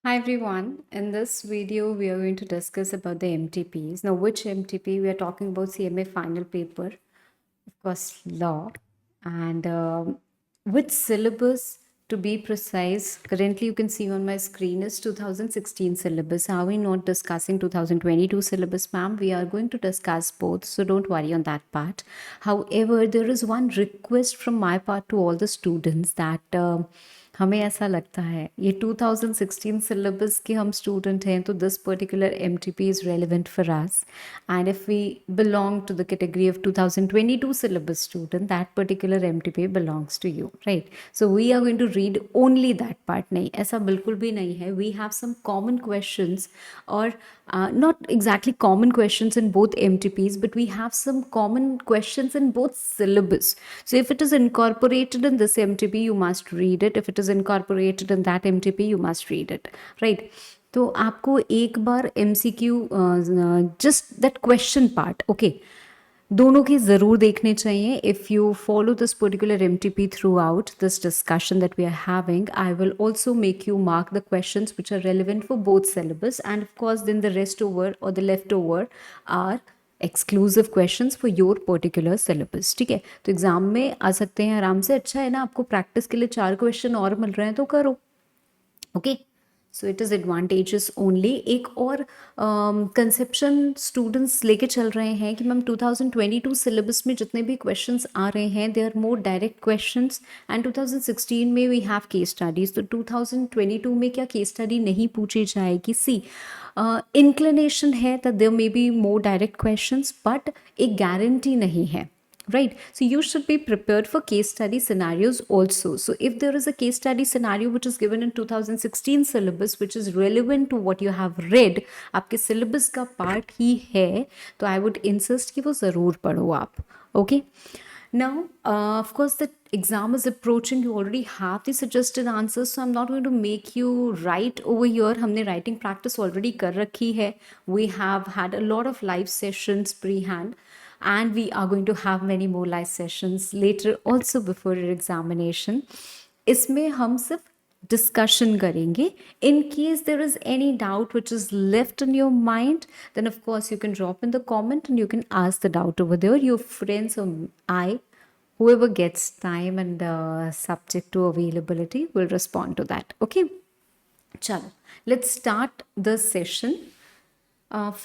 Hi everyone, in this video we are going to discuss about the MTPs. Now which MTP? We are talking about CMA Final Paper, of course law, and which syllabus to be precise. Currently you can see on my screen is 2016 syllabus. Are we not discussing 2022 syllabus, ma'am? We are going to discuss both, so don't worry on that part. However, there is one request from my part to all the students that हमें ऐसा लगता है ये 2016 syllabus के हम student हैं तो this particular MTP is relevant for us, and if we belong to the category of 2022 syllabus student, that particular MTP belongs to you, right? So we are going to read only that part. नहीं, ऐसा बिल्कुल भी नहीं है. We have some common questions, or not exactly common questions in both MTPs, but we have some common questions in both syllabus. So if it is incorporated in this MTP, you must read it. If it is incorporated in that MTP, you must read it, right? तो आपको एक बार MCQ just that question part, okay, दोनों के ज़रूर देखने चाहिए. If you follow this particular MTP throughout this discussion that we are having, I will also make you mark the questions which are relevant for both syllabus, and of course then the rest over or the leftover are exclusive questions for your particular syllabus. ठीक है, तो exam में आ सकते हैं आराम से. अच्छा है ना, आपको प्रैक्टिस के लिए 4 क्वेश्चन और मिल रहे हैं तो करो. Okay, so it is advantages only. एक और कंसेप्शन स्टूडेंट्स लेके चल रहे हैं कि मैम 2022 सिलेबस में जितने भी क्वेश्चंस आ रहे हैं they are more direct questions, and 2016 में वी हैव केस स्टडीज. तो 2022 में क्या केस स्टडी नहीं पूछी जाएगी? सी इंक्लिनेशन है that there may be more direct questions, but एक गारंटी नहीं है, right? So you should be prepared for case study scenarios also. So if there is a case study scenario which is given in 2016 syllabus which is relevant to what you have read, आपके syllabus का part ही है, तो I would insist कि वो ज़रूर पढ़ो आप. Okay? Now, of course, the exam is approaching. You already have the suggested answers, so I'm not going to make you write over here. हमने writing practice already कर रखी है. We have had a lot of live sessions pre-hand, and we are going to have many more live sessions later also before your examination. इसमें हम सिर्फ discussion करेंगे. In case there is any doubt which is left in your mind, then of course you can drop in the comment and you can ask the doubt over there. Your friends or I, whoever gets time and subject to availability, will respond to that. Okay, chalo, let's start the session.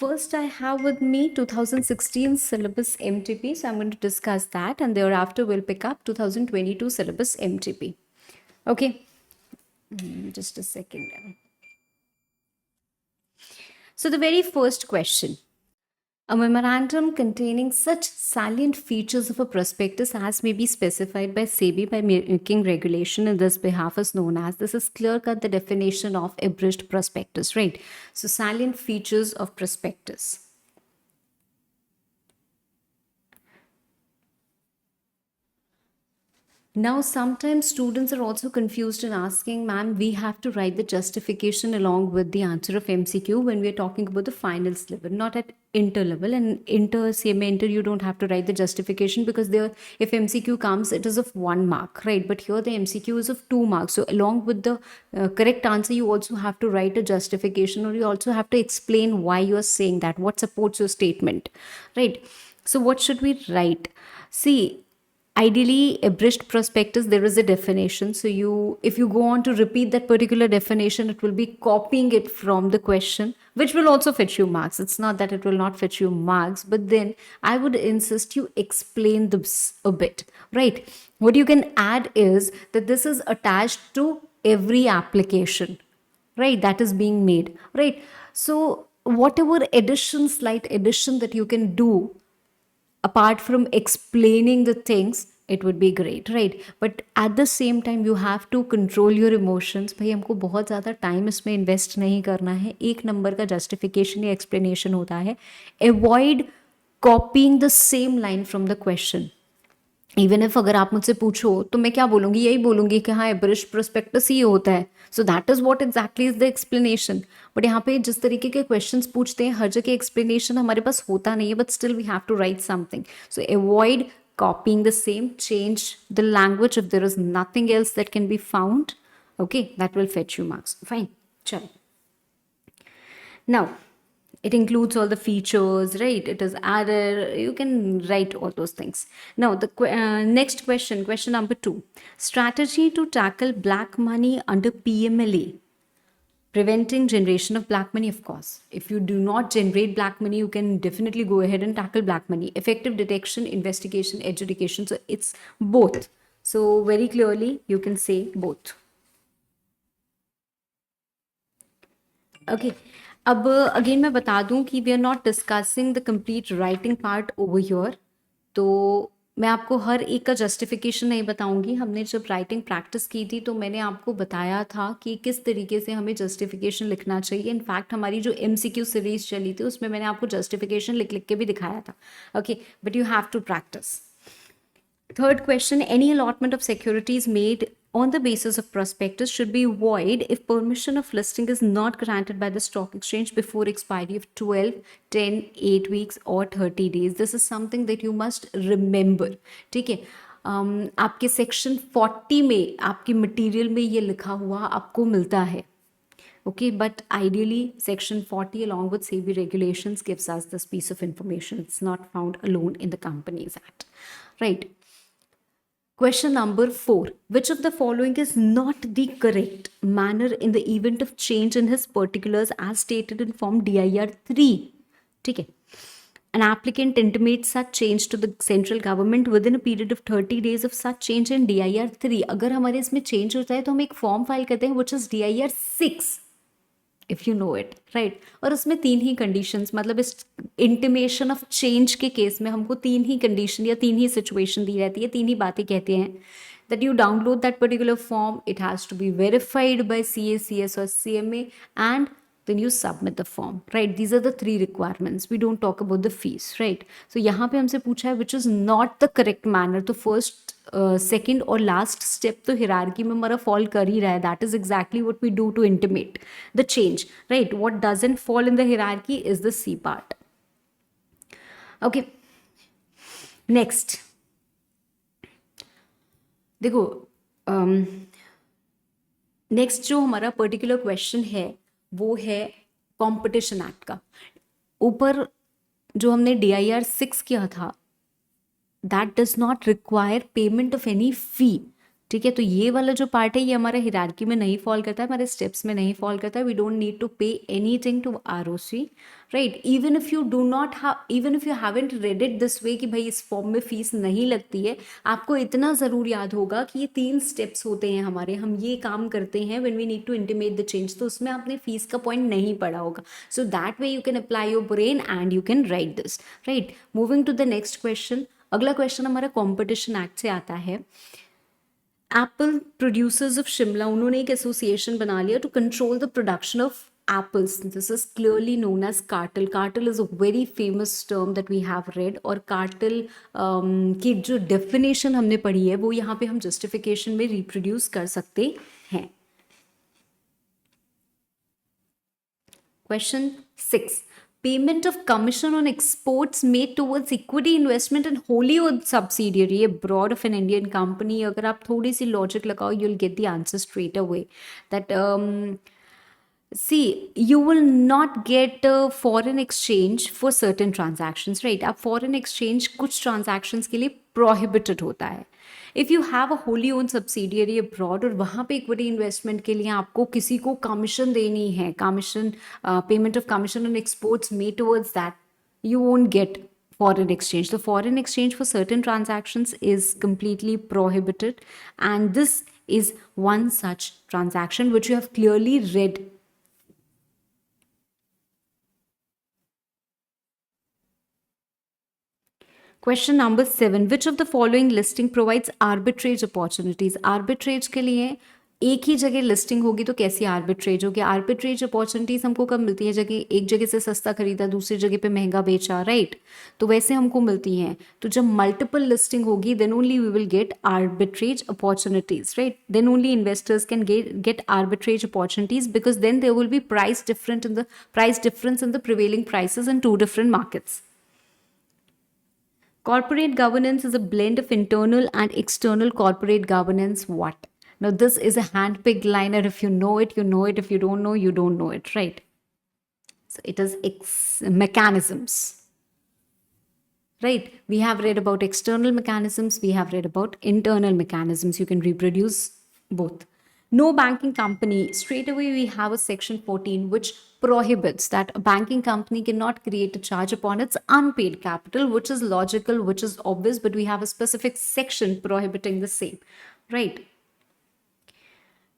First, I have with me 2016 syllabus MTP, so I'm going to discuss that, and thereafter we'll pick up 2022 syllabus MTP. Okay, just a second. So the very first question: a memorandum containing such salient features of a prospectus as may be specified by SEBI by making regulation in this behalf is known as. This is clear-cut the definition of abridged prospectus, right? So salient features of prospectus. Now, sometimes students are also confused in asking, ma'am, we have to write the justification along with the answer of MCQ when we are talking about the finals level, not at inter level. And inter, CMA inter, you don't have to write the justification because there, if MCQ comes, it is of 1 mark, right? But here the MCQ is of 2 marks. So along with the correct answer, you also have to write a justification, or you also have to explain why you are saying that, what supports your statement, right? So what should we write? See, ideally, abridged prospectus, there is a definition. So if you go on to repeat that particular definition, it will be copying it from the question, which will also fetch you marks. It's not that it will not fetch you marks, but then I would insist you explain this a bit, right? What you can add is that this is attached to every application, right, that is being made, right? So whatever addition, slight addition that you can do apart from explaining the things, it would be great, right? But at the same time you have to control your emotions. भाई हमको बहुत ज़्यादा time इसमें invest नहीं करना है. 1 number का justification या एक्सप्लेनेशन होता है. Avoid copying the same line from the question. Even if अगर आप मुझसे पूछो तो मैं क्या बोलूँगी, यही बोलूँगी कि हाँ एब्रिश प्रोस्पेक्टस ही होता है. So that is what exactly is the explanation. But यहाँ पे जिस तरीके के क्वेश्चंस पूछते हैं, हर जगह एक्सप्लेनेशन हमारे पास होता नहीं है, but still we have to write something. So avoid copying the same, change the language if there is nothing else that can be found. Okay, that will fetch you marks. Fine, chalo. Now, it includes all the features, right? It is added. You can write all those things. Now, the next question, question number 2. Strategy to tackle black money under PMLA. Preventing generation of black money, of course. If you do not generate black money, you can definitely go ahead and tackle black money. Effective detection, investigation, education. So it's both. So very clearly, you can say both. Okay अब अगेन मैं बता दूं कि we are not discussing the complete writing part over here. तो मैं आपको हर एक का जस्टिफिकेशन नहीं बताऊंगी। हमने जब राइटिंग प्रैक्टिस की थी तो मैंने आपको बताया था कि किस तरीके से हमें जस्टिफिकेशन लिखना चाहिए। इनफैक्ट हमारी जो MCQ सीरीज चली थी उसमें मैंने आपको जस्टिफिकेशन लिख लिख के भी दिखाया था। Okay, but you have to practise. Third question, any allotment of securities made on the basis of prospectus should be void if permission of listing is not granted by the stock exchange before expiry of 12, 10, 8 weeks or 30 days. This is something that you must remember. ठीक है, आपके section 40 में आपके material में ये लिखा हुआ आपको मिलता है। Okay, but ideally section 40 along with SEBI regulations gives us this piece of information. It's not found alone in the Companies Act, right? Question number 4. Which of the following is not the correct manner in the event of change in his particulars as stated in Form DIR 3? Okay. An applicant intimates such change to the central government within a period of 30 days of such change in DIR 3. अगर हमारे इसमें change होता है तो हम एक form file करते हैं which is DIR 6. If you know it, right. और उसमें 3 ही कंडीशंस, मतलब इस इंटीमेशन ऑफ चेंज के केस में हमको 3 ही कंडीशन या 3 ही सिचुएशन दी रहती है, 3 ही बातें कहते हैं that you download that particular form, it has to be verified by CACS or CMA, and then you submit the form, right? These are the 3 requirements. We don't talk about the fees, right? So यहाँ पे हमसे पूछा है which is not the correct manner, तो first second और last step तो hierarchy में हमारा फॉल कर ही रहा है। That is exactly what we do to intimate the change, right. What doesn't fall in the hierarchy is the C part. Okay, next देखो, नेक्स्ट जो हमारा पर्टिकुलर क्वेश्चन है वो है कंपटीशन एक्ट का। ऊपर जो हमने DIR 6 किया था that does not require payment of any fee, ठीक है। तो ये वाला जो पार्ट है ये हमारे हिरार्की में नहीं फॉल करता है, हमारे स्टेप्स में नहीं फॉल करता है। We don't need to pay anything to ROC, right. Even if you do not even if you haven't read it this way कि भाई इस फॉर्म में फीस नहीं लगती है, आपको इतना ज़रूर याद होगा कि ये 3 स्टेप्स होते हैं हमारे, हम ये काम करते हैं when we need to intimate the change. तो उसमें आपने फीस का पॉइंट नहीं पढ़ा होगा। So that way you can apply your brain and you can write this, right. Moving to the next question. अगला क्वेश्चन हमारा कंपटीशन एक्ट से आता है। एप्पल प्रोड्यूसर्स ऑफ शिमला, उन्होंने एक एसोसिएशन बना लिया to control the production of apples. This is clearly known as cartel. Cartel is a very famous term that we have read, और cartel की जो definition हमने पढ़ी है वो यहाँ पे हम justification में reproduce कर सकते हैं। Question 6. Payment of commission on exports made towards equity investment and wholly owned subsidiary abroad of an Indian company. अगर आप थोड़ी सी logic लगाओ, you'll get the answer straight away. That see, you will not get foreign exchange for certain transactions, right? आप foreign exchange कुछ transactions के लिए prohibited होता है। If you have a Holi own subsidiary abroad और वहाँ पे इक्विटी इन्वेस्टमेंट के लिए आपको किसी को कमीशन देनी है, commission payment of commission on exports made towards that, you won't get foreign exchange. The foreign exchange for certain transactions is completely prohibited, and this is one such transaction which you have clearly read. Question number 7. Which of the following listing provides arbitrage opportunities? Arbitrage के लिए एक ही जगह listing होगी तो कैसी arbitrage होगी? Arbitrage opportunities हमको कब मिलती है? जगह एक जगह से सस्ता खरीदा दूसरी जगह पे महंगा बेचा, राइट? तो वैसे हमको मिलती हैं। तो जब मल्टीपल लिस्टिंग होगी then only we will get arbitrage opportunities, right? Then only investors can get arbitrage opportunities because then there will be price difference in the prevailing prices in 2 different markets. Corporate governance is a blend of internal and external corporate governance. What? Now, this is a hand-picked liner. If you know it, you know it. If you don't know, you don't know it, right? So it is mechanisms. Right? We have read about external mechanisms, we have read about internal mechanisms. You can reproduce both. No banking company, straight away we have a section 14 which prohibits that a banking company cannot create a charge upon its unpaid capital, which is logical, which is obvious, but we have a specific section prohibiting the same. Right?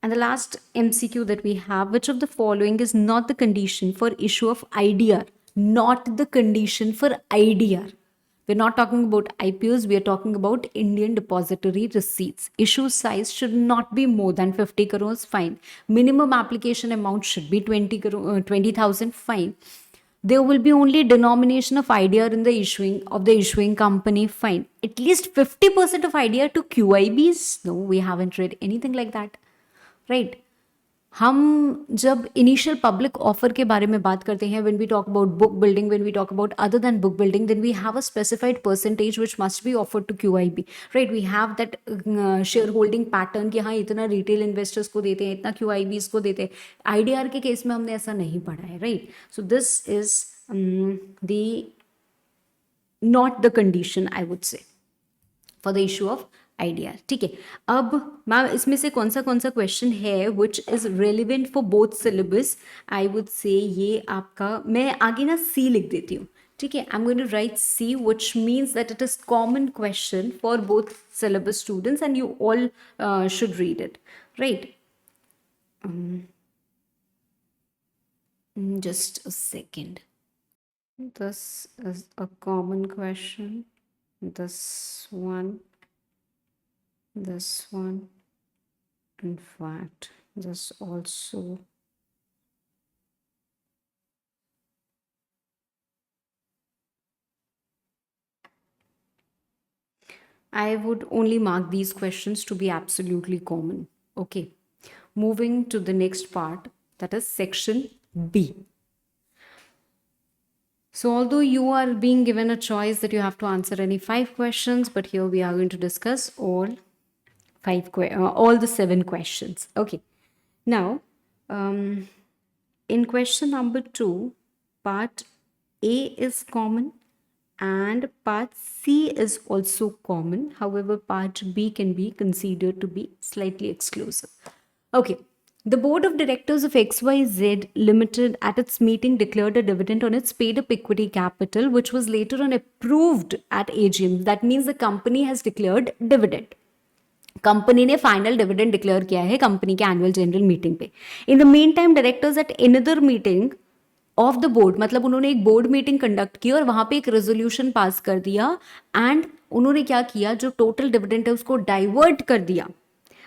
And the last MCQ that we have, which of the following is not the condition for issue of IDR? Not the condition for IDR. We're not talking about IPOs, we are talking about Indian depository receipts. Issue size should not be more than 50 crores, fine. Minimum application amount should be 20,000, fine. There will be only denomination of IDR in the issuing company, fine. At least 50% of IDR to QIBs? No, we haven't read anything like that. Right हम जब initial public offer के बारे में बात करते हैं, when we talk about book building, when we talk about other than book building, then we have a specified percentage which must be offered to QIB, right. We have that share holding pattern कि हाँ इतना retail investors को देते हैं, इतना QIBs को देते हैं. IDR के केस में हमने ऐसा नहीं पढ़ा है, right. So this is the not the condition I would say for the issue of IDR. ठीक है. अब मैम इसमें से कौन सा क्वेश्चन है which is relevant for both syllabus? I would say ये आपका, मैं आगे ना C लिख देती हूँ. ठीक है. I am going to write C which means that it is common question for both syllabus students and you all should read it, right. Just a second. This is a common question. This one. In fact, this also. I would only mark these questions to be absolutely common. Okay. Moving to the next part, that is section B. So although you are being given a choice that you have to answer any 5 questions, but here we are going to discuss all the 7 questions. Okay. Now, in question number 2, part A is common and part C is also common. However, part B can be considered to be slightly exclusive. Okay. The board of directors of XYZ Limited at its meeting declared a dividend on its paid up equity capital, which was later on approved at AGM. That means the company has declared dividend. Company ने final dividend declare किया है company के annual general meeting पे. In the main time directors at another meeting of the board, मतलब उन्होंने एक board meeting conduct की और वहां पे एक रेजोल्यूशन पास कर दिया एंड उन्होंने क्या किया, जो टोटल डिविडेंड है उसको डाइवर्ट कर दिया.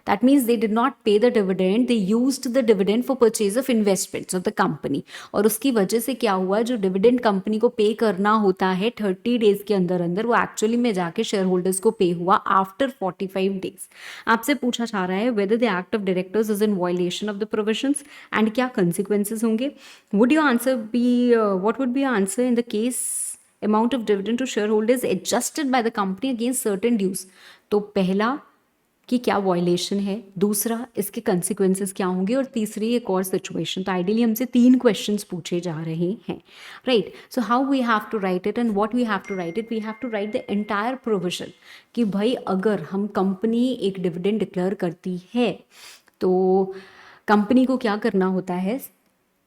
That means they did not pay the dividend, they used the dividend for purchase of investments of the company. और उसकी वजह से क्या हुआ, जो डिविडेंड कंपनी को पे करना होता है 30 डेज के अंदर अंदर, वो एक्चुअली में जाके शेयर होल्डर्स को पे हुआ आफ्टर 45 डेज. आपसे पूछा जा रहा है whether the act of directors is in violation of the provisions and क्या consequences होंगे. Would your answer be, what would be your answer in the case amount of dividend to shareholders adjusted by the company against certain dues? तो पहला कि क्या violation है, दूसरा इसके consequences क्या होंगे, और तीसरी एक और सिचुएशन. तो आइडियली हमसे 3 क्वेश्चंस पूछे जा रहे हैं, right. So how we have to write it and what we have to write it, we have to write the entire provision कि भाई अगर हम कंपनी एक डिविडेंड डिक्लेयर करती है तो कंपनी को क्या करना होता है,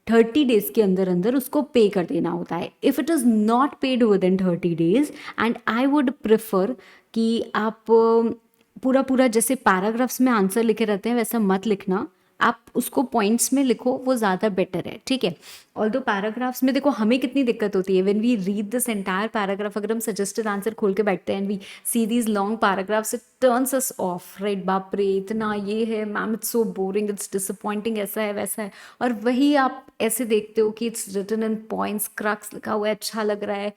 30 डेज के अंदर अंदर उसको पे कर देना होता है. If it is not paid with in 30 days, and I would prefer कि आप पूरा जैसे पैराग्राफ्स में आंसर लिखे रहते हैं वैसा मत लिखना, आप उसको पॉइंट्स में लिखो, वो ज़्यादा बेटर है, ठीक है. ऑल्दो पैराग्राफ्स में देखो हमें कितनी दिक्कत होती है when we read this entire paragraph, अगर हम सजेस्टेड आंसर खोल के बैठते हैं and we see these long paragraphs, it turns us off, right. बाप रे इतना ये है ma'am, it's so boring, it's disappointing, ऐसा है वैसा है. और वही आप ऐसे देखते हो कि it's written in points, crux लिखा हुआ है, अच्छा लग रहा है,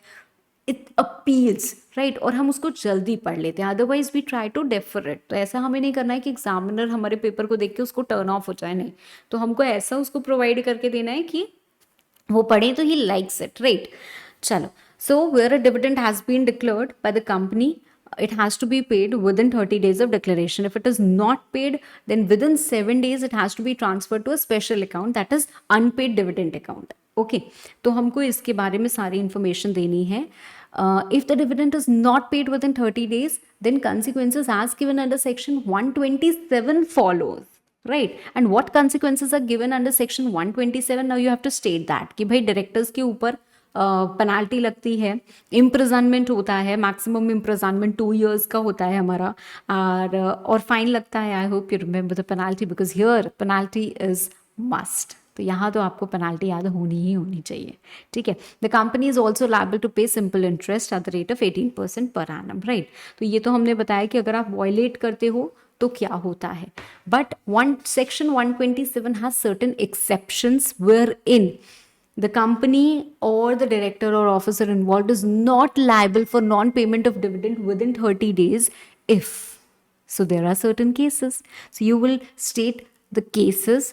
इट अपील्स, राइट, और हम उसको जल्दी पढ़ लेते हैं. Otherwise we try to defer it. तो ऐसा हमें नहीं करना है कि एग्जामिनर हमारे पेपर को देख के उसको टर्न ऑफ हो जाए, नहीं. तो हमको ऐसा उसको प्रोवाइड करके देना है कि वो पढ़े तो ही लाइक्स इट, राइट. चलो, so where a dividend has been declared by the company, it has to be paid within 30 days of declaration. If it is not paid, then within 7 days it has to be transferred to a special account, that is unpaid dividend account. Okay, तो हमको इसके बारे में सारी information देनी है. If the dividend is not paid within 30 days, then consequences as given under section 127 follows, right? And what consequences are given under section 127? Now you have to state that कि भाई डायरेक्टर्स के ऊपर penalty लगती है, imprisonment होता है, maximum imprisonment 2 years का होता है हमारा, और फाइन लगता है. I hope you remember the penalty because here penalty is must. तो यहाँ तो आपको पेनाल्टी याद होनी ही होनी चाहिए. ठीक है. The company is also liable to pay simple interest at the rate of 18% per annum, right. तो ये तो हमने बताया कि अगर आप वॉयलेट करते हो तो क्या होता है. But section 127 has certain exceptions where in the company or the director or officer involved is not liable for non-payment of dividend within 30 days if. So there are certain cases. So you will state the cases.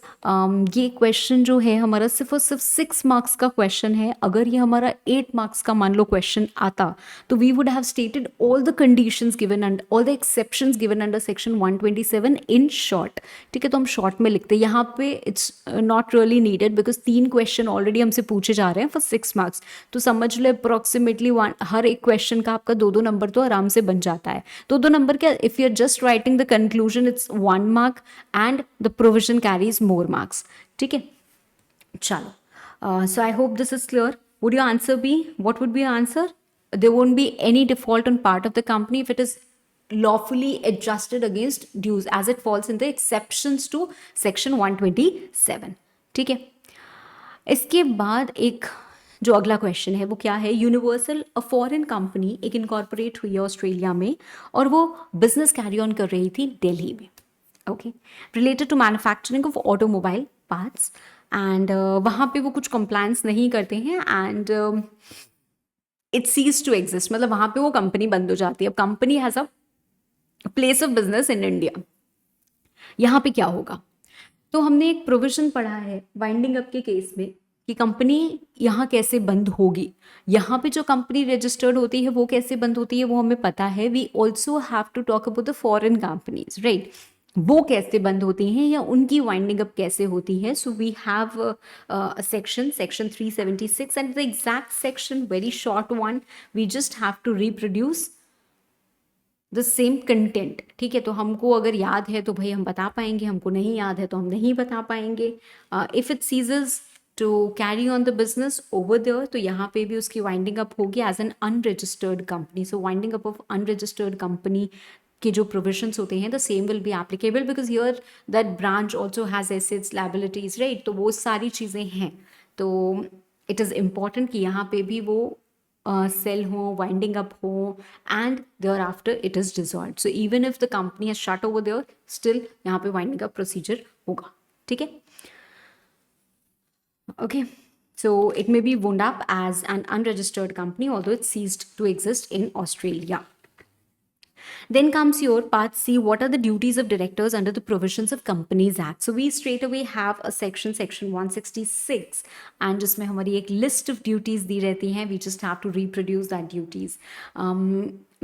ये question जो है हमारा सिर्फ और सिर्फ 6 marks का question है. अगर ये हमारा 8 मार्क्स का मान लो क्वेश्चन आता तो we would have stated all the conditions given and all the exceptions given under section 127 in short. ठीक है, तो हम शॉर्ट में लिखते हैं. यहाँ पे it's not really needed because 3 question already हमसे पूछे जा रहे हैं फॉर 6 मार्क्स. तो समझ लो अप्रॉक्सीमेटली हर एक क्वेश्चन का आपका 2-2 नंबर तो आराम से बन जाता है. 2-2 नंबर क्या, if you are just writing the conclusion it's 1 mark and the provision carries more marks. ठीक है, चलो. So I hope this is clear. Would your answer be, what would be your answer? There won't be any default on part of the company if it is lawfully adjusted against dues as it falls in the exceptions to section 127. ठीक है. इसके बाद एक जो अगला question है वो क्या है. यूनिवर्सल अ फॉरेन कंपनी एक इनकॉर्पोरेट हुई है ऑस्ट्रेलिया में और वो बिजनेस कैरी ऑन कर रही थी दिल्ली में. Okay, related to manufacturing of automobile parts and वहाँ पे वो कुछ कंप्लायंस नहीं करते हैं and it ceases to exist. मतलब वहाँ पे वो कंपनी बंद हो जाती है. अब company has a place of business in India. यहाँ पे क्या होगा, तो हमने एक प्रोविजन पढ़ा है वाइंडिंग अप के केस में कि कंपनी यहाँ कैसे बंद होगी. यहाँ पे जो कंपनी रजिस्टर्ड होती है वो कैसे बंद होती है वो हमें पता है. We also have to talk about the foreign companies, right. वो कैसे बंद होती हैं या उनकी वाइंडिंग अप कैसे होती है. So we have section 376 and the exact section, very short one. We just have to reproduce the same content. ठीक है, तो हमको अगर याद है तो भाई हम बता पाएंगे, हमको नहीं याद है तो हम नहीं बता पाएंगे. If it ceases to carry on the business over there तो यहाँ पे भी उसकी वाइंडिंग अप होगी as an unregistered company. So winding up of unregistered company के जो प्रोविजंस होते हैं the same will be applicable because here that branch also has assets, liabilities, right. तो वो सारी चीज़ें हैं. तो इट इज़ इम्पॉर्टेंट कि यहाँ पे भी वो सेल हो, वाइंडिंग अप हो and thereafter it is dissolved. So even if the company has shut over there still यहाँ पे वाइंडिंग अप प्रोसीजर होगा. ठीक है, okay. So it may be wound up as an unregistered company although it ceased to exist in Australia. Then comes your part C, what are the duties of directors under the provisions of Companies Act. So we straight away have a section 166 and जिसमें हमारी एक list of duties दी रहती हैं. We just have to reproduce that duties.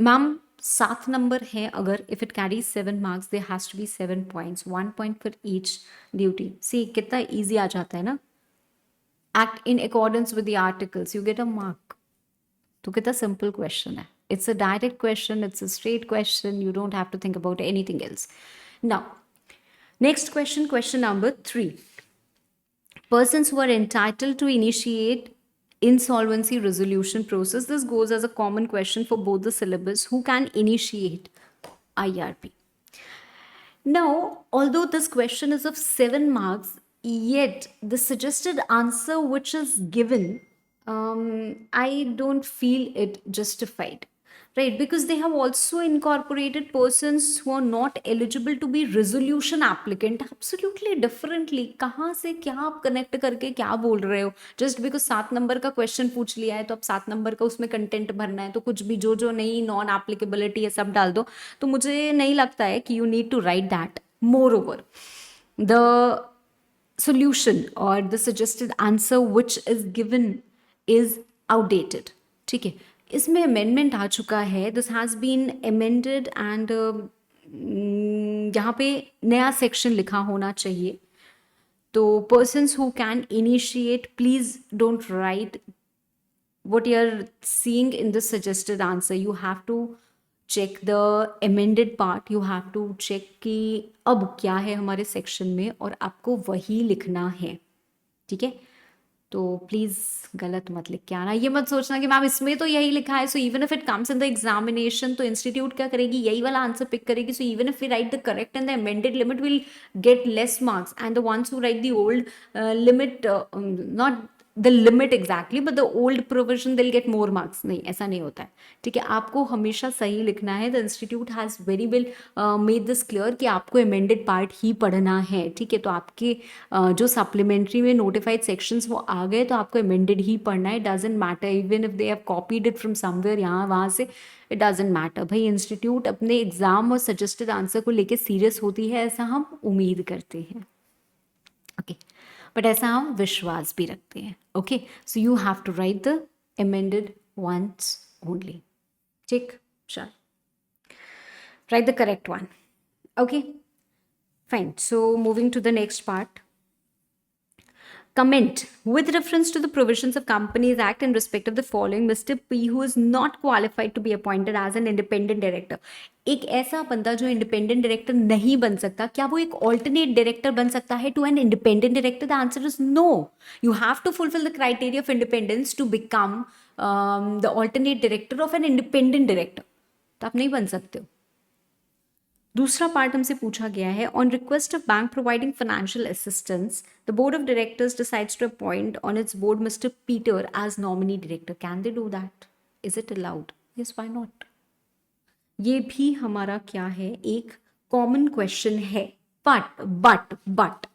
Ma'am, 7 number है. अगर if it carries 7 marks there has to be 7 points, 1 point for each duty. See कितना easy आ जाता है ना. Act in accordance with the articles, you get a mark. तो कितना simple question है. It's a direct question, it's a straight question, you don't have to think about anything else. Now, next question, question number 3. Persons who are entitled to initiate insolvency resolution process. This goes as a common question for both the syllabus. Who can initiate IRP? Now, although this question is of 7 marks, yet the suggested answer which is given, I don't feel it justified, right? Because they have also incorporated persons who are not eligible to be resolution applicant absolutely differently. कहाँ से क्या आप connect करके क्या बोल रहे हो. Just because 7 number का क्वेश्चन पूछ लिया है तो अब 7 नंबर का उसमें कंटेंट भरना है तो कुछ भी जो जो नहीं नॉन एप्लीकेबिलिटी है सब डाल दो. तो मुझे नहीं लगता है कि you need to write that. Moreover the solution or the suggested answer which is given is outdated. ठीक है, इसमें अमेंडमेंट आ चुका है. This has been amended and यहाँ पे नया सेक्शन लिखा होना चाहिए. तो persons who can initiate, please don't write what you're seeing in the suggested answer. You have to check the amended part. You have to check कि अब क्या है हमारे सेक्शन में और आपको वही लिखना है, ठीक है? तो प्लीज गलत मत लिख के आना, ये मत सोचना कि मैम इसमें तो यही लिखा है, so even if it comes in the examination तो इंस्टीट्यूट क्या करेगी, यही वाला आंसर पिक करेगी. So even if we write the correct and the amended limit will get less marks and the ones who write the old limit, not the limit exactly but the old provision, they'll get more marks. नहीं, ऐसा नहीं होता है, ठीक है? आपको हमेशा सही लिखना है. The institute has very well made this clear कि आपको अमेंडेड पार्ट ही पढ़ना है, ठीक है? तो आपके जो सप्लीमेंट्री में नोटिफाइड सेक्शंस वो आ गए तो आपको अमेंडेड ही पढ़ना है. Doesn't matter even if they have copied it from somewhere, यहाँ वहाँ से, इट डजेंट मैटर. भाई इंस्टीट्यूट अपने एग्जाम और सजेस्टेड आंसर को लेके सीरियस होती है, ऐसा हम उम्मीद करते हैं, ओके? बट ऐसा हम विश्वास भी रखते हैं, okay? So you have to write the amended ones only, ठीक? चल, write the correct one, okay? Fine. So moving to the next part. Comment with reference to the provisions of Companies Act in respect of the following. Mr. P, who is not qualified to be appointed as an independent director. एक ऐसा बंदा जो independent director नहीं बन सकता, क्या वो एक ऑल्टरनेट डायरेक्टर बन सकता है to an independent director? The answer is no. You have to fulfil the criteria of independence to become the alternate director of an independent director. तो आप नहीं बन सकते हो. दूसरा पार्ट हमसे पूछा गया है, on request of bank providing financial assistance the board of directors decides to appoint on its board mister Peter as nominee director. Can they do that? Is it allowed? Yes, why not? ये भी हमारा क्या है, एक common question है. But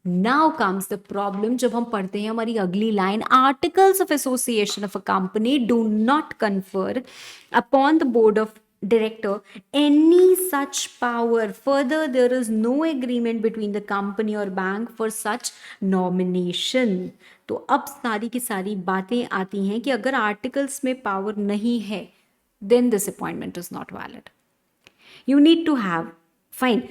now comes the problem. जब हम पढ़ते हैं हमारी अगली line, articles of association of a company do not confer upon the board of director any such power. Further, there is no agreement between the company or bank for such nomination. तो अब सारी की सारी बातें आती हैं कि अगर आर्टिकल्स में पावर नहीं है then this appointment is not valid. You need to have, fine,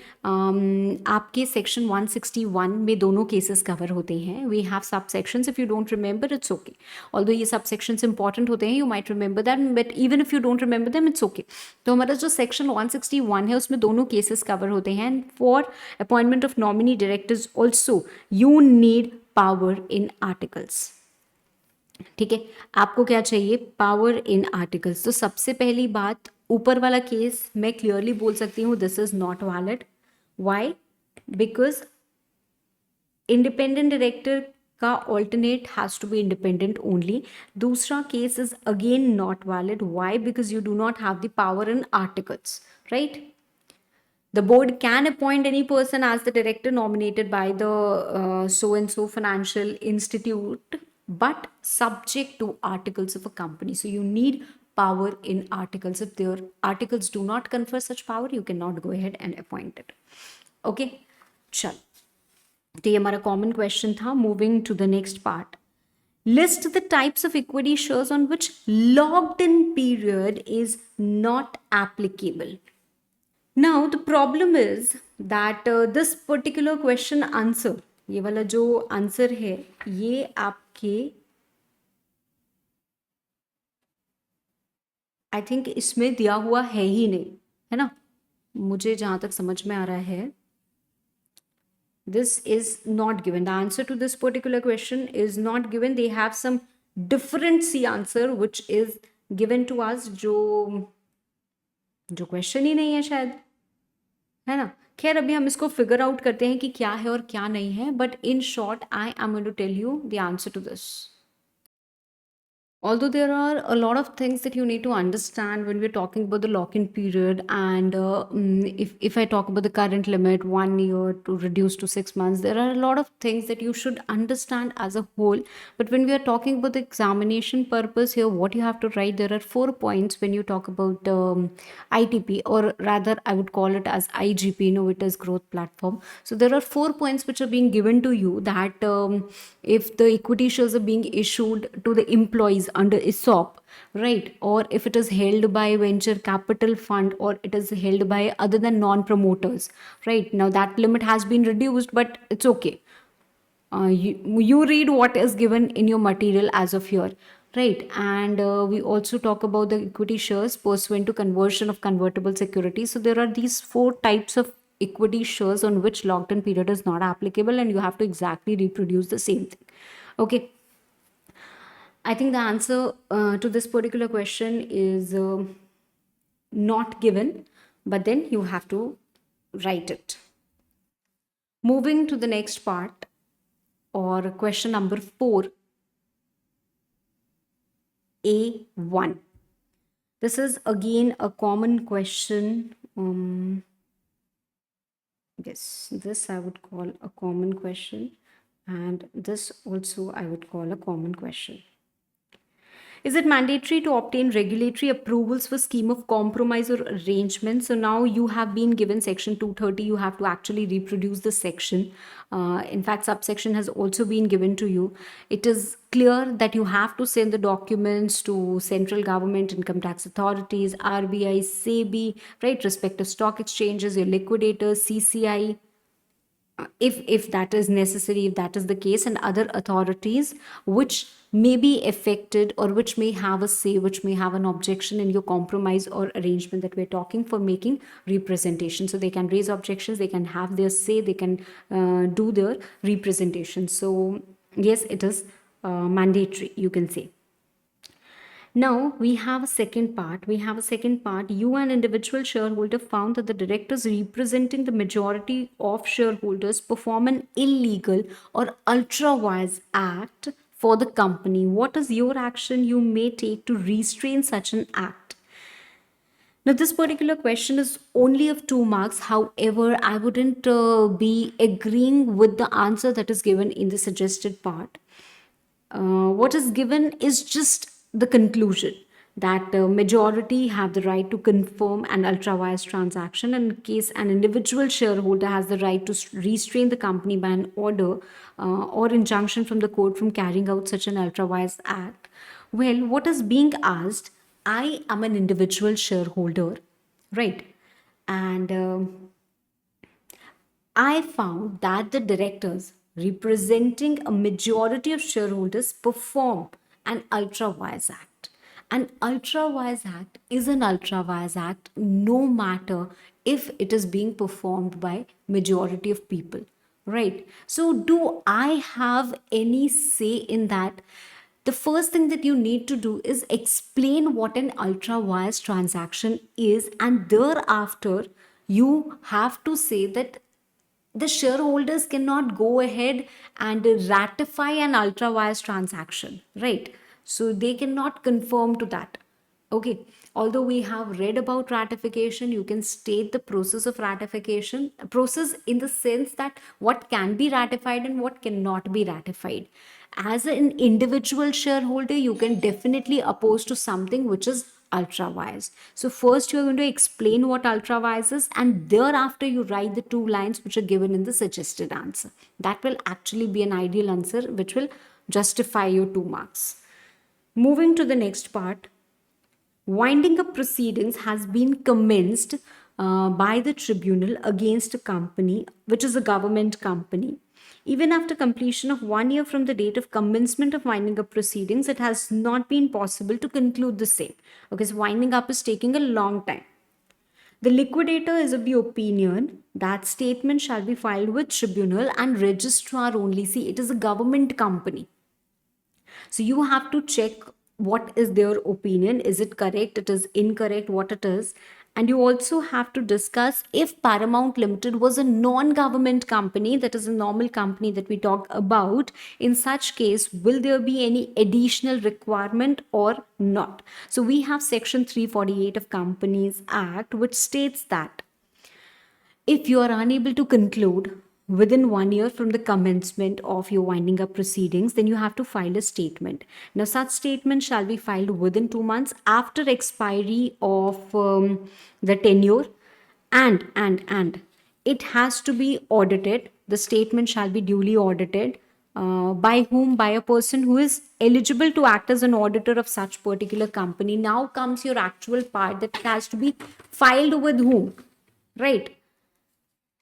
आपके सेक्शन 161 में दोनों केसेस कवर होते हैं. वी हैव सब sections. If you don't remember it's okay, although ये सब सेक्शंस इंपॉर्टेंट होते हैं, you might remember that, but even if you don't remember them it's okay. तो हमारा जो सेक्शन 161 है उसमें दोनों केसेस कवर होते हैं. And for appointment of nominee directors also you need power in articles, ठीक है? आपको क्या चाहिए? Power in articles. तो सबसे पहली बात, ऊपर वाला केस मैं क्लियरली बोल सकती हूँ this is not valid. Why? Because independent director का alternate has to be independent only. दूसरा case is again not valid. Why? Because you do not have the power in articles, right? The board can appoint any person as the director nominated by the so-and-so financial institute, but subject to articles of a company. So you need power in articles. If their articles do not confer such power, you cannot go ahead and appoint it. Okay, चल, तो ये हमारा common question था. Moving to the next part. List the types of equity shares on which locked-in period is not applicable. Now the problem is that this particular question answer, ये वाला जो answer है ये आपके आई थिंक इसमें दिया हुआ है ही नहीं, है ना? मुझे जहाँ तक समझ में आ रहा है this is not given. The answer to this particular question is not given. They have some different C answer which is given to us, जो क्वेश्चन ही नहीं है शायद, है ना? खैर, अभी हम इसको फिगर आउट करते हैं कि क्या है और क्या नहीं है. But in short I am going to tell you the answer to this. Although there are a lot of things that you need to understand when we're talking about the lock-in period, and if I talk about the current limit 1 year to reduce to 6 months, there are a lot of things that you should understand as a whole. But when we are talking about the examination purpose here, what you have to write, there are 4 points when you talk about ITP, or rather I would call it as IGP, Innovators Growth Platform. So there are 4 points which are being given to you, that if the equity shares are being issued to the employees under ESOP, right, or if it is held by venture capital fund, or it is held by other than non-promoters, right? Now that limit has been reduced, but it's okay. You read what is given in your material as of here, right? And we also talk about the equity shares pursuant to conversion of convertible securities. So there are these four types of equity shares on which locked-in period is not applicable, and you have to exactly reproduce the same thing. Okay, I think the answer to this particular question is not given, but then you have to write it. Moving to the next part, or question number 4A1. This is again a common question. Yes, this I would call a common question, and this also I would call a common question. Is it mandatory to obtain regulatory approvals for scheme of compromise or arrangement? So now you have been given section 230. You have to actually reproduce the section. In fact, subsection has also been given to you. It is clear that you have to send the documents to central government, income tax authorities, RBI, SEBI, right, respective stock exchanges, your liquidators, CCI, if that is necessary, if that is the case, and other authorities which may be affected or which may have a say, which may have an objection in your compromise or arrangement that we're talking, for making representation. So they can raise objections, they can have their say, they can do their representation. So yes, it is mandatory, you can say. Now we have a second part. You, an individual shareholder, found that the directors representing the majority of shareholders perform an illegal or ultra wise act for the company. What is your action you may take to restrain such an act? Now, this particular question is only of 2 marks. However, I wouldn't be agreeing with the answer that is given in the suggested part. What is given is just the conclusion that majority have the right to confirm an ultra wise transaction, and in case an individual shareholder has the right to restrain the company by an order or injunction from the court from carrying out such an ultra wise act. Well, what is being asked? I am an individual shareholder, right? And I found that the directors representing a majority of shareholders perform an ultra wise act. An ultra wise act is an ultra wise act no matter if it is being performed by majority of people, right? So do I have any say in that? The first thing that you need to do is explain what an ultra wise transaction is, and thereafter you have to say that the shareholders cannot go ahead and ratify an ultra wise transaction, right? So they cannot conform to that. Okay, although we have read about ratification, you can state the process of ratification, process in the sense that what can be ratified and what cannot be ratified. As an individual shareholder, you can definitely oppose to something which is ultra wise. So first you're going to explain what ultra wise is, and thereafter you write the 2 lines which are given in the suggested answer. That will actually be an ideal answer which will justify your 2 marks. Moving to the next part, winding up proceedings has been commenced by the tribunal against a company which is a government company. Even after completion of 1 year from the date of commencement of winding up proceedings, it has not been possible to conclude the same. Okay, so winding up is taking a long time. The liquidator is of the opinion that statement shall be filed with tribunal and registrar only. See, it is a government company. So you have to check what is their opinion. Is it correct? It is incorrect? What it is? And you also have to discuss if Paramount Limited was a non-government company, that is a normal company that we talk about. In such case, will there be any additional requirement or not? So we have section 348 of Companies Act, which states that if you are unable to conclude within 1 year from the commencement of your winding up proceedings, then you have to file a statement. Now, such statement shall be filed within 2 months after expiry of the tenure, and it has to be audited. The statement shall be duly audited. By whom? By a person who is eligible to act as an auditor of such particular company. Now comes your actual part, that it has to be filed with whom, right?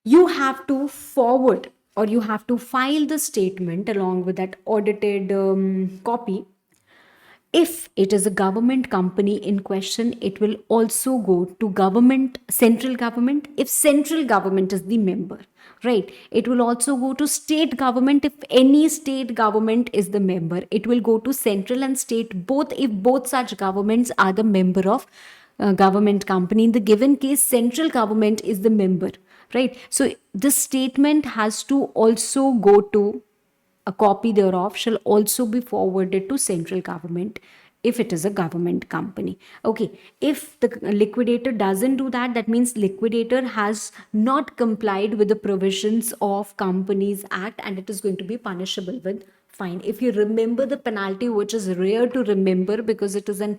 You have to forward, or you have to file the statement along with that audited copy. If it is a government company in question, it will also go to government, central government, if central government is the member, right? It will also go to state government if any state government is the member. It will go to central and state both if both such governments are the member of government company. In the given case, central government is the member, right? So this statement has to also go to, a copy thereof shall also be forwarded to central government if it is a government company. Okay, if the liquidator doesn't do that, that means liquidator has not complied with the provisions of Companies Act, and it is going to be punishable with fine. If you remember the penalty, which is rare to remember because it is an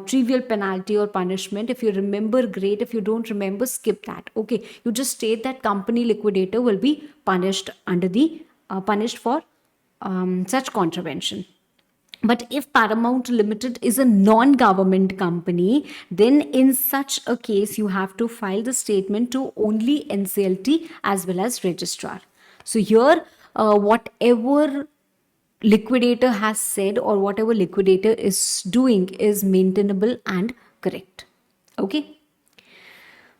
trivial penalty or punishment, if you remember, great. If you don't remember, skip that. Okay, you just state that company liquidator will be punished under the punished for such contravention. But if Paramount Limited is a non-government company, then in such a case, you have to file the statement to only NCLT as well as registrar. So here, whatever liquidator has said or whatever liquidator is doing is maintainable and correct. Okay.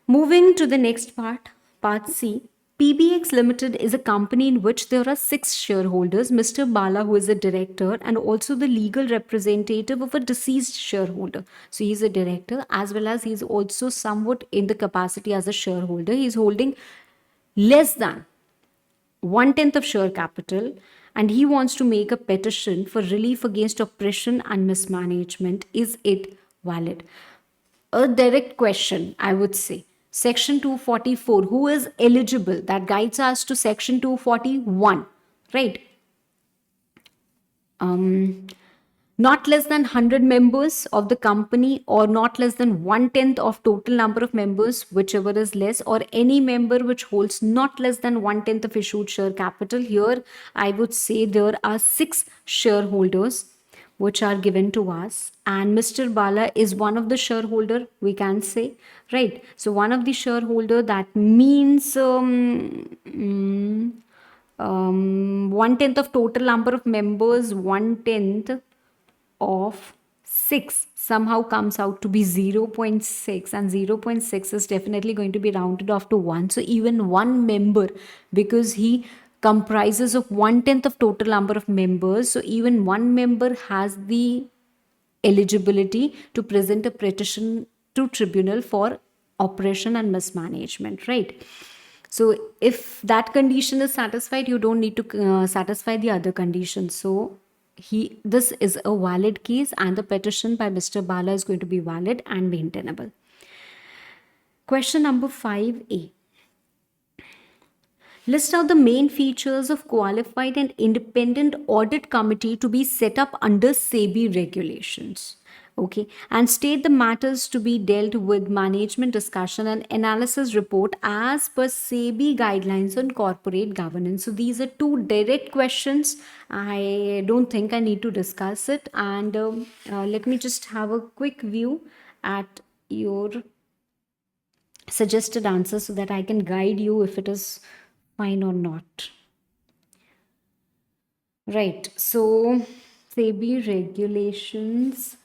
Moving to the next part, part C. PBX Limited is a company in which there are 6 shareholders, Mr. Bala, who is a director, and also the legal representative of a deceased shareholder. So he's a director as well as he's also somewhat in the capacity as a shareholder. He's holding less than 1/10 of share capital, and he wants to make a petition for relief against oppression and mismanagement. Is it valid? A direct question, I would say. Section 244, who is eligible? That guides us to section 241, right? Not less than 100 members of the company, or not less than 1/10 of total number of members, whichever is less, or any member which holds not less than 1/10 of issued share capital. Here, I would say there are 6 shareholders which are given to us, and Mr. Bala is one of the shareholder, we can say, right? So one of the shareholder, that means 1/10 of total number of members, 1/10 of 6 somehow comes out to be 0.6, and 0.6 is definitely going to be rounded off to 1. So even one member, because he comprises of 1/10 of total number of members, so even one member has the eligibility to present a petition to tribunal for oppression and mismanagement, right? So if that condition is satisfied, you don't need to satisfy the other conditions. So this is a valid case, and the petition by Mr. Bala is going to be valid and maintainable. Question number 5A. List out the main features of qualified and independent audit committee to be set up under SEBI regulations. Okay, and state the matters to be dealt with management discussion and analysis report as per SEBI guidelines on corporate governance. So these are 2 direct questions. I don't think I need to discuss it. And let me just have a quick view at your suggested answer so that I can guide you if it is fine or not. Right, so SEBI regulations,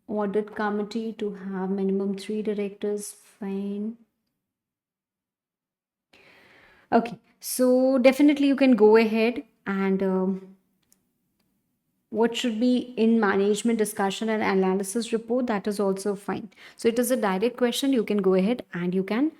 audit committee to have minimum 3 directors, fine. Okay, so definitely you can go ahead, and what should be in management discussion and analysis report, that is also fine. So it is a direct question. You can go ahead and you can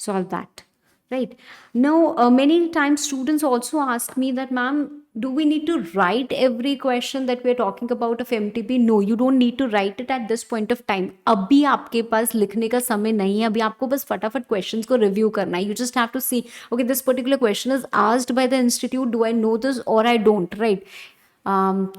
solve that. Right. Now, many times students also ask me that, ma'am, do we need to write every question that we're talking about of MTP? No, you don't need to write it at this point of time. अभी आपके पास लिखने का समय नहीं है. अभी आपको बस फटाफट questions को review करना है. You just have to see, okay, this particular question is asked by the institute. Do I know this or I don't? Right.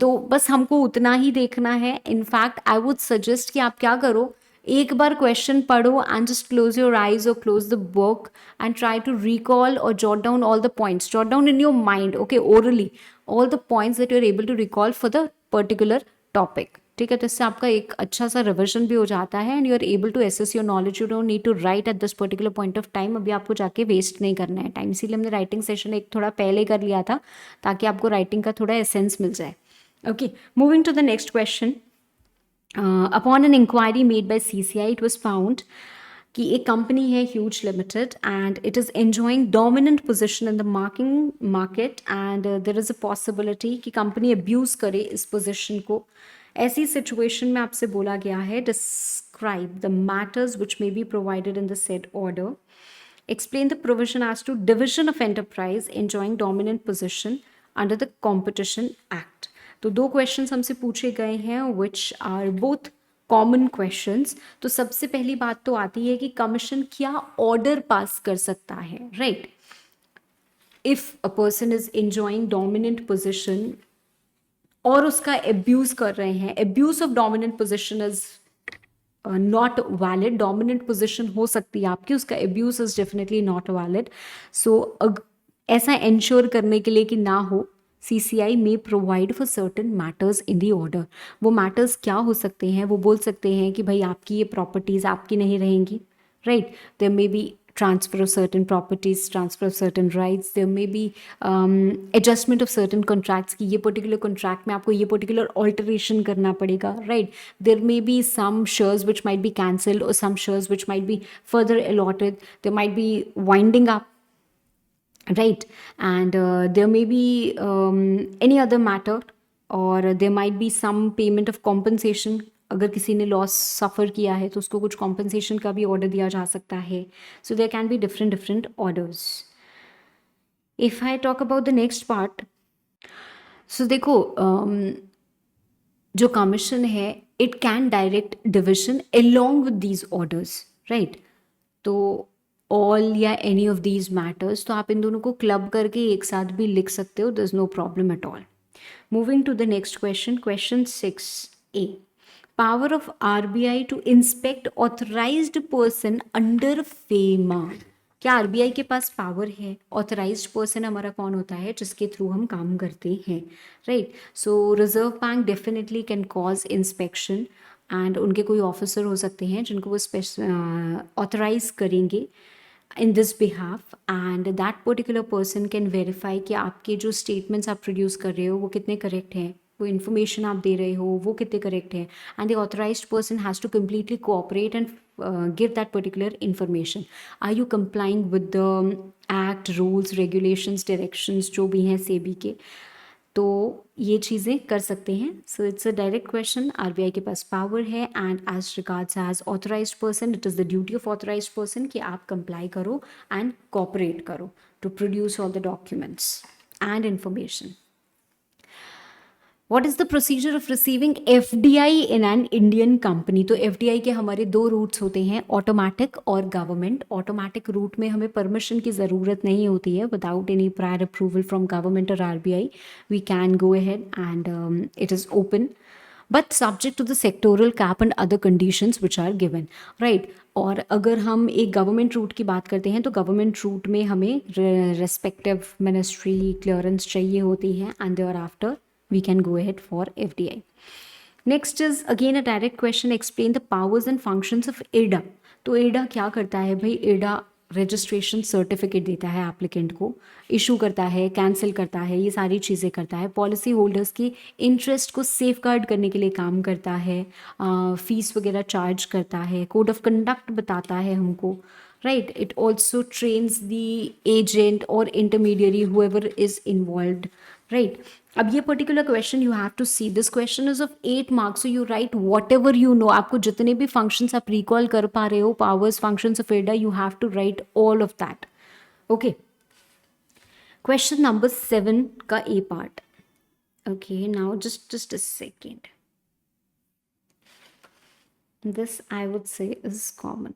तो बस हमको उतना ही देखना है. In fact, I would suggest कि आप क्या करो, एक बार क्वेश्चन पढ़ो and just close your eyes or close the book and try to recall or jot down all the points. Jot down in your mind, okay, orally, all the points that you're able to recall for the particular topic. ठीक है, तो इससे आपका एक अच्छा सा revision भी हो जाता है and you are able to assess your knowledge. You don't need to write at this particular point of time. अभी आपको जाके वेस्ट नहीं करना है टाइम, इसीलिए हमने राइटिंग सेशन एक थोड़ा पहले कर लिया था ताकि आपको राइटिंग का थोड़ा एसेंस मिल जाए. Okay, moving to the next question. Upon an inquiry made by CCI, it was found कि एक कंपनी है huge limited and it is enjoying dominant position in the market and there is a possibility कि company abuse करे इस position को. ऐसी situation में आपसे बोला गया है describe the matters which may be provided in the said order. Explain the provision as to division of enterprise enjoying dominant position under the Competition Act. तो दो क्वेश्चंस हमसे पूछे गए हैं which are both common questions. तो सबसे पहली बात तो आती है कि कमीशन क्या ऑर्डर पास कर सकता है, right. If a person is enjoying dominant position और उसका एब्यूज कर रहे हैं, abuse of dominant position is not valid. Dominant position हो सकती है आपकी, उसका abuse is definitely not valid. So ऐसा इंश्योर करने के लिए कि ना हो, CCI may provide for certain matters in the order. वो matters क्या हो सकते हैं? वो बोल सकते हैं कि भाई आपकी ये प्रॉपर्टीज आपकी नहीं रहेंगी, right. There may be transfer of certain properties, transfer of certain rights. There may be adjustment of certain contracts कि ये particular contract में आपको ये particular alteration करना पड़ेगा, right. There may be some shares which might be cancelled or some shares which might be further allotted. There might be winding up, right. And there may be any other matter, or there might be some payment of compensation. अगर किसी ने loss सफ़र किया है तो उसको कुछ compensation का भी ऑर्डर दिया जा सकता है. So there can be different orders. If I talk about the next part, so देखो जो कमीशन है it can direct division along with these orders, right. तो ऑल या एनी ऑफ दीज मैटर्स, तो आप इन दोनों को क्लब करके एक साथ भी लिख सकते हो. There is no problem at all. Moving to the next question, question 6A. Power of RBI to inspect authorised person under FEMA. क्या RBI के पास पावर है? ऑथराइज्ड पर्सन हमारा कौन होता है? जिसके थ्रू हम काम करते हैं, right. So reserve bank definitely can cause inspection and उनके कोई ऑफिसर हो सकते हैं जिनको वो ऑथराइज करेंगे in this behalf, and that particular person can verify कि आपके जो statements आप produce कर रहे हो वो कितने correct हैं, वो information आप दे रहे हो वो कितने correct हैं, and the authorized person has to completely cooperate and give that particular information. Are you complying with the act, rules, regulations, directions जो भी हैं SEBI के? तो ये चीज़ें कर सकते हैं. So it's a direct question. RBI के पास पावर है and as regards as authorised person it is the duty of authorised person कि आप कंप्लाई करो एंड कोऑपरेट करो to produce all the documents and information. What is the procedure of receiving FDI in an Indian company? तो FDI के हमारे दो roots होते हैं, ऑटोमेटिक और गवर्नमेंट. ऑटोमेटिक रूट में हमें परमिशन की ज़रूरत नहीं होती है. Without any prior approval from government और RBI we can go ahead and it is open, but subject to the sectoral cap and other conditions which are given, right. और अगर हम एक गवर्नमेंट रूट की बात करते हैं तो गवर्नमेंट रूट में हमें रेस्पेक्टिव मिनिस्ट्री क्लियरेंस चाहिए होती है and thereafter we can go ahead for FDI. Next is again a direct question. Explain the powers and functions of IRDA. तो IRDA क्या करता है भाई? IRDA रजिस्ट्रेशन सर्टिफिकेट देता है एप्लीकेंट को, इशू करता है, कैंसिल करता है, ये सारी चीज़ें करता है. पॉलिसी होल्डर्स की इंटरेस्ट को सेफ गार्ड करने के लिए काम करता है. फीस वगैरह चार्ज करता है, कोड ऑफ कंडक्ट बताता है हमको, right. It also trains the agent और intermediary whoever is involved, right. अब ये particular question you have to see, this question is of 8 marks. So you write whatever you know. आपको जितने भी functions आप रिकॉल कर पा रहे हो, powers, functions of IRDA, you have to write all of that. Okay, question number 7 का A part. Okay, now just a second. This I would say is common.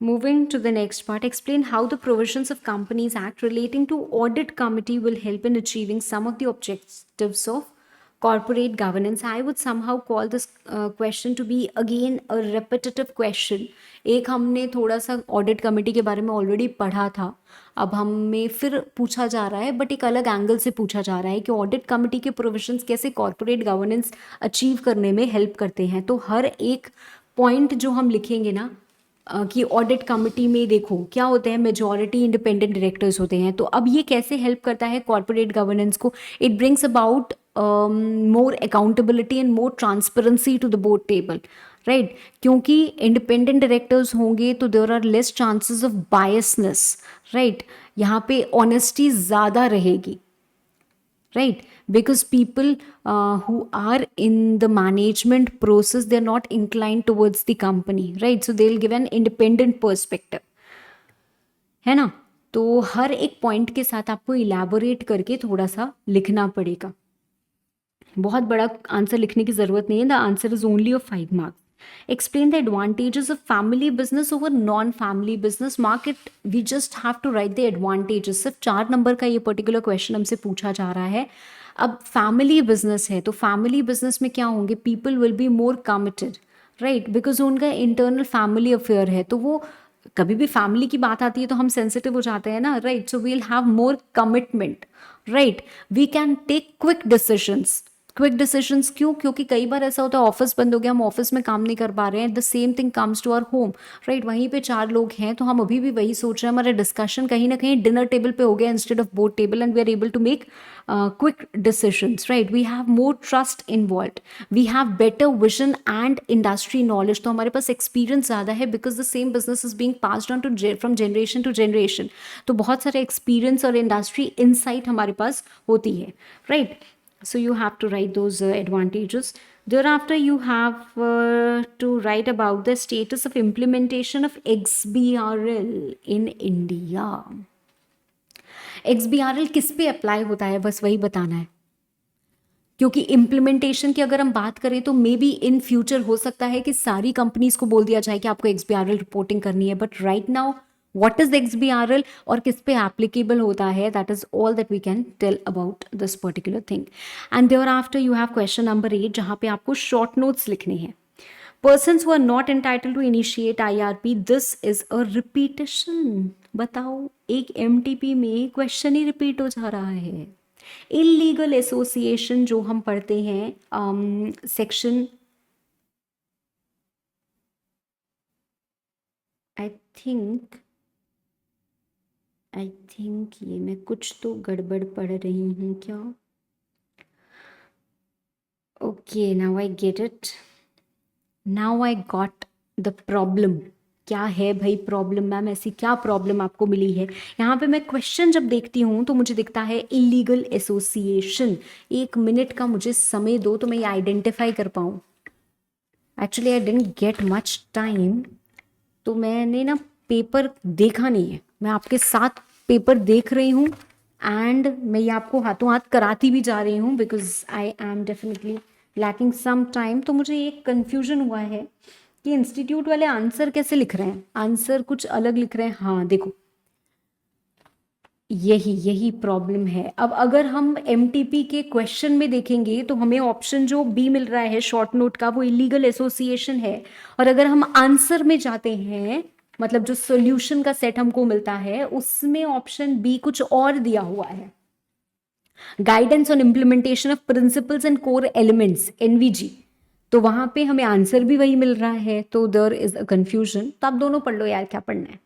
Moving to the next part, explain how the provisions of Companies Act relating to audit committee will help in achieving some of the objectives of corporate governance, I would somehow call this question to be again a repetitive question. एक हमने थोड़ा सा audit committee के बारे में already पढ़ा था, अब हमें फिर पूछा जा रहा है, बट एक अलग एंगल से पूछा जा रहा है कि ऑडिट कमेटी के प्रोविजंस कैसे कॉर्पोरेट गवर्नेंस अचीव करने में हेल्प करते हैं. तो हर एक पॉइंट जो हम लिखेंगे ना, कि ऑडिट कमिटी में देखो क्या होते हैं, मेजॉरिटी इंडिपेंडेंट डायरेक्टर्स होते हैं, तो अब ये कैसे हेल्प करता है कॉर्पोरेट गवर्नेंस को. It brings about more accountability and more transparency to the board table, right. क्योंकि इंडिपेंडेंट डायरेक्टर्स होंगे तो there are less chances of biasness, right. यहाँ पे ऑनेस्टी ज़्यादा रहेगी, right, because people who are in the management process, they're not inclined towards the company, right, so they'll give an independent perspective, है ना. तो हर एक पॉइंट के साथ आपको इलेबोरेट करके थोड़ा सा लिखना पड़ेगा. बहुत बड़ा आंसर लिखने की ज़रूरत नहीं है. The answer is only of 5 marks. Explain the advantages of family business over non-family business. Mark it. We just have to write the advantages. सिर्फ 4 नंबर का ये पर्टिकुलर क्वेश्चन हमसे पूछा जा रहा है. अब फैमिली बिजनेस है तो फैमिली बिजनेस में क्या होंगे, people will be more committed, right, because उनका इंटरनल फैमिली अफेयर है. तो वो कभी भी फैमिली की बात आती है तो हम सेंसिटिव हो जाते हैं ना, right. So we'll have more commitment, right. We can take quick decisions. Quick decisions क्यों, क्योंकि कई बार ऐसा होता है ऑफिस बंद हो गया, हम ऑफिस में काम नहीं कर पा रहे हैं. The same thing comes to our home, right. वहीं पे 4 लोग हैं तो हम अभी भी वही सोच रहे हैं, हमारा डिस्कशन कहीं ना कहीं डिनर टेबल पे हो गया instead of board table, and we are able to make quick decisions, right. We have more trust involved, we have better vision and industry knowledge. तो हमारे पास experience ज़्यादा है because the same business is being passed on to from generation to generation. तो बहुत सारे experience और industry insight हमारे पास होती है, right. So you have to write those advantages. Thereafter you have to write about the status of implementation of XBRL in India. XBRL किस पे apply होता है, बस वही बताना है. क्योंकि इम्प्लीमेंटेशन की अगर हम बात करें तो मे बी इन फ्यूचर हो सकता है कि सारी कंपनीज को बोल दिया जाए कि आपको XBRL रिपोर्टिंग करनी है. But right now what is XBRL और किस पे एप्लीकेबल होता है, that is all that we can tell about this particular thing. And thereafter you have question number 8 जहाँ पे आपको शॉर्ट नोट्स लिखने हैं. Persons who are not entitled to initiate IRP, this is a repetition. बताओ, एक MTP में question ही repeat हो जा रहा है. इलीगल एसोसिएशन जो हम पढ़ते हैं सेक्शन, आई थिंक ये मैं कुछ तो गड़बड़ पढ़ रही हूँ क्या. Okay, now I get it. Now I got the problem. क्या है भाई प्रॉब्लम, मैम ऐसी क्या प्रॉब्लम आपको मिली है. यहाँ पे मैं क्वेश्चन जब देखती हूँ तो मुझे दिखता है इलीगल एसोसिएशन. 1 मिनट का मुझे समय दो तो मैं ये आइडेंटिफाई कर पाऊँ. Actually I didn't get much time, तो मैंने ना पेपर देखा नहीं है. मैं आपके साथ पेपर देख रही हूँ एंड मैं ये आपको हाथों हाथ कराती भी जा रही हूँ because I am definitely lacking some time. तो मुझे एक कन्फ्यूजन हुआ है कि इंस्टीट्यूट वाले आंसर कैसे लिख रहे हैं, आंसर कुछ अलग लिख रहे हैं. हाँ देखो, यही प्रॉब्लम है. अब अगर हम MTP के क्वेश्चन में देखेंगे तो हमें ऑप्शन जो बी मिल रहा है शॉर्ट नोट का वो इलीगल एसोसिएशन है. और अगर हम आंसर में जाते हैं, मतलब जो सॉल्यूशन का सेट हमको मिलता है उसमें ऑप्शन बी कुछ और दिया हुआ है, guidance on implementation of principles and core elements NVG. तो वहां पे हमें आंसर भी वही मिल रहा है, तो देयर इज अ कंफ्यूजन. तो आप दोनों पढ़ लो यार, क्या पढ़ना है.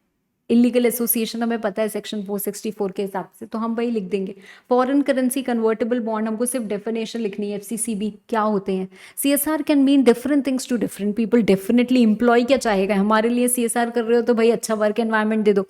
इलीगल एसोसिएशन हमें पता है सेक्शन 464 के हिसाब से, तो हम वही लिख देंगे. फॉरेन करेंसी कन्वर्टेबल बॉन्ड, हमको सिर्फ डेफिनेशन लिखनी है. FCCB क्या होते हैं. CSR can mean different things to different people. Definitely employee क्या चाहेगा, हमारे लिए CSR कर रहे हो तो भाई अच्छा वर्क एनवायरनमेंट दे दो.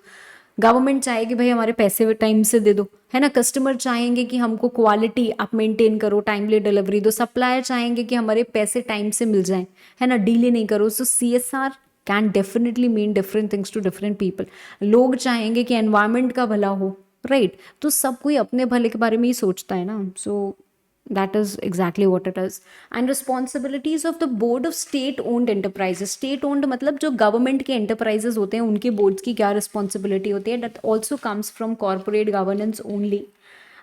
गवर्नमेंट चाहेगी भाई हमारे पैसे टाइम से दे दो, है ना. कस्टमर चाहेंगे कि हमको क्वालिटी आप मेंटेन करो, टाइमली डिलीवरी दो. सप्लायर चाहेंगे कि हमारे पैसे टाइम से मिल जाएं, है ना, डीले नहीं करो. So CSR can definitely mean different things to different people. लोग चाहेंगे कि एनवायरनमेंट का भला हो, राइट. तो सब कोई अपने भले के बारे में ही सोचता है ना. सो that is exactly what it is. And responsibilities of the board of state owned enterprises. State owned मतलब जो government के enterprises होते हैं उनके boards की क्या responsibility होती है. That also comes from corporate governance only.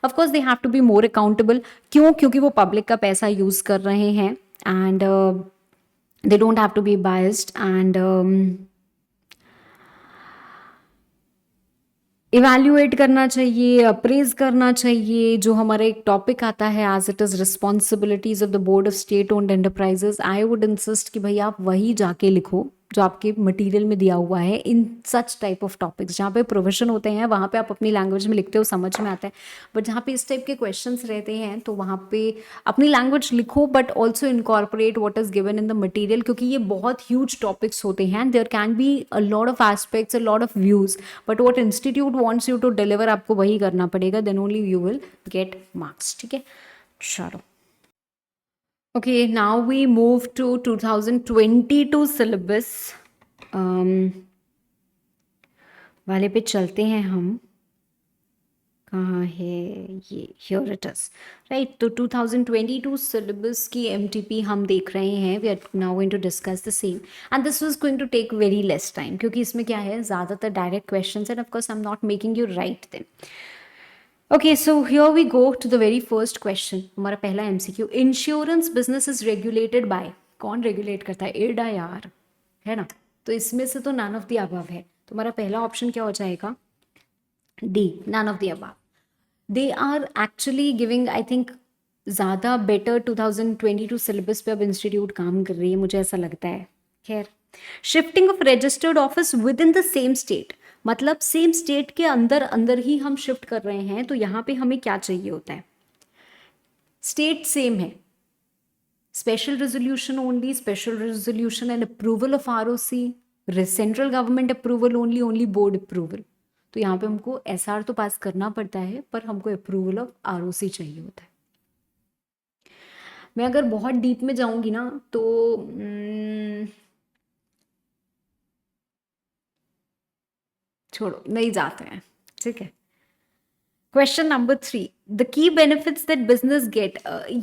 Of course they have to be more accountable. क्यों? क्योंकि वो पब्लिक का पैसा यूज कर रहे हैं. And they don't have to be biased. And evaluate करना चाहिए, अप्रेज करना चाहिए. जो हमारा एक टॉपिक आता है as it is responsibilities of the board of state owned enterprises, I would insist कि भाई आप वही जाके लिखो जो आपके मटेरियल में दिया हुआ है. इन सच टाइप ऑफ टॉपिक्स जहाँ पे प्रोविजन होते हैं वहाँ पे आप अपनी लैंग्वेज में लिखते हो, समझ में आता है. बट जहाँ पे इस टाइप के क्वेश्चंस रहते हैं तो वहाँ पे अपनी लैंग्वेज लिखो, but also incorporate what is given in the material, क्योंकि ये बहुत ह्यूज टॉपिक्स होते हैं. There can be a lot of aspects, a lot of views, but what institute wants you to deliver आपको वही करना पड़ेगा. Then only you will get marks. ठीक है, चलो. Okay, now we move to 2022 syllabus. वाले पे चलते हैं हम. कहाँ है ये? Here it is. राइट, तो 2022 syllabus की MTP हम देख रहे हैं. We are now going to discuss the same and this was going to take very less time, क्योंकि इसमें क्या है, ज़्यादातर direct questions and of course I am not making you write them. Okay, so here we go to the very first question. हमारा पहला MCQ. Insurance business is regulated by. कौन regulate करता है? एडा यार, है ना. तो इसमें से तो नन ऑफ द अबव है. तुम्हारा पहला ऑप्शन क्या हो जाएगा? D, none of the above. They are actually giving, I think ज़्यादा बेटर 2022 सिलेबस पे अब इंस्टीट्यूट काम कर रही है, मुझे ऐसा लगता है. खैर, shifting of registered office with in the same state, मतलब सेम स्टेट के अंदर अंदर ही हम शिफ्ट कर रहे हैं. तो यहाँ पे हमें क्या चाहिए होता है? स्टेट सेम है, special resolution only, special resolution and approval of ROC, central government approval only, only board approval. तो यहाँ पे हमको SR तो पास करना पड़ता है, पर हमको अप्रूवल ऑफ ROC चाहिए होता है. मैं अगर बहुत डीप में जाऊंगी ना तो छोड़ो, नहीं जाते हैं. ठीक है. Question number 3. The key benefits that business get.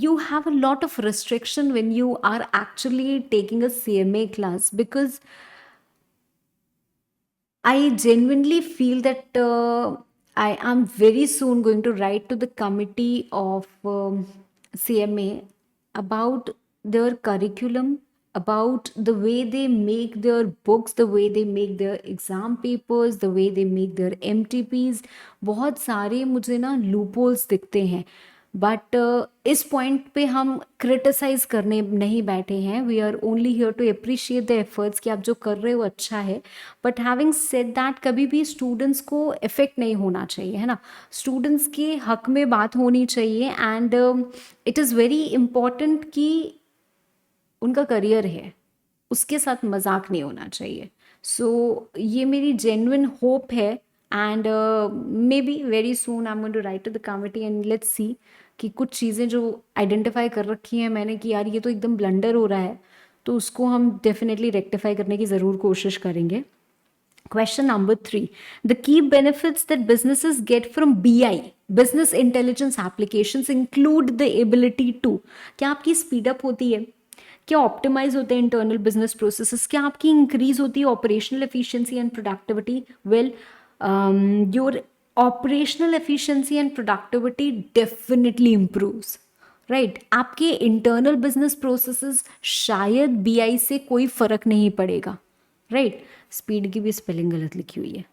You have a lot of restriction when you are actually taking a CMA class, because I genuinely feel that I am very soon going to write to the committee of CMA about their curriculum, about the way they make their books, the way they make their exam papers, the way they make their MTPs. बहुत सारे मुझे ना loopholes दिखते हैं. But इस point पे हम criticise करने नहीं बैठे हैं. We are only here to appreciate the efforts कि आप जो कर रहे हो अच्छा है. बट हैविंग सेड दैट, कभी भी स्टूडेंट्स को इफेक्ट नहीं होना चाहिए, है ना. स्टूडेंट्स के हक में बात होनी चाहिए. And it is very important कि उनका करियर है, उसके साथ मजाक नहीं होना चाहिए. सो ये मेरी जेन्युइन होप है. And maybe very soon I am going to write to the committee and let's see कि कुछ चीज़ें जो आइडेंटिफाई कर रखी हैं मैंने कि यार ये तो एकदम ब्लंडर हो रहा है, तो उसको हम डेफिनेटली रेक्टिफाई करने की ज़रूर कोशिश करेंगे. Question number 3. The key benefits that businesses get from BI, business intelligence applications, include the ability to. क्या आपकी स्पीड अप होती है? क्या ऑप्टिमाइज होते हैं इंटरनल बिजनेस प्रोसेसेस? क्या आपकी इंक्रीज होती है operational efficiency and productivity? Well, your operational efficiency and productivity definitely improves. Right, आपके इंटरनल बिजनेस प्रोसेसेस शायद BI से कोई फर्क नहीं पड़ेगा. राइट, स्पीड की भी स्पेलिंग गलत लिखी हुई है.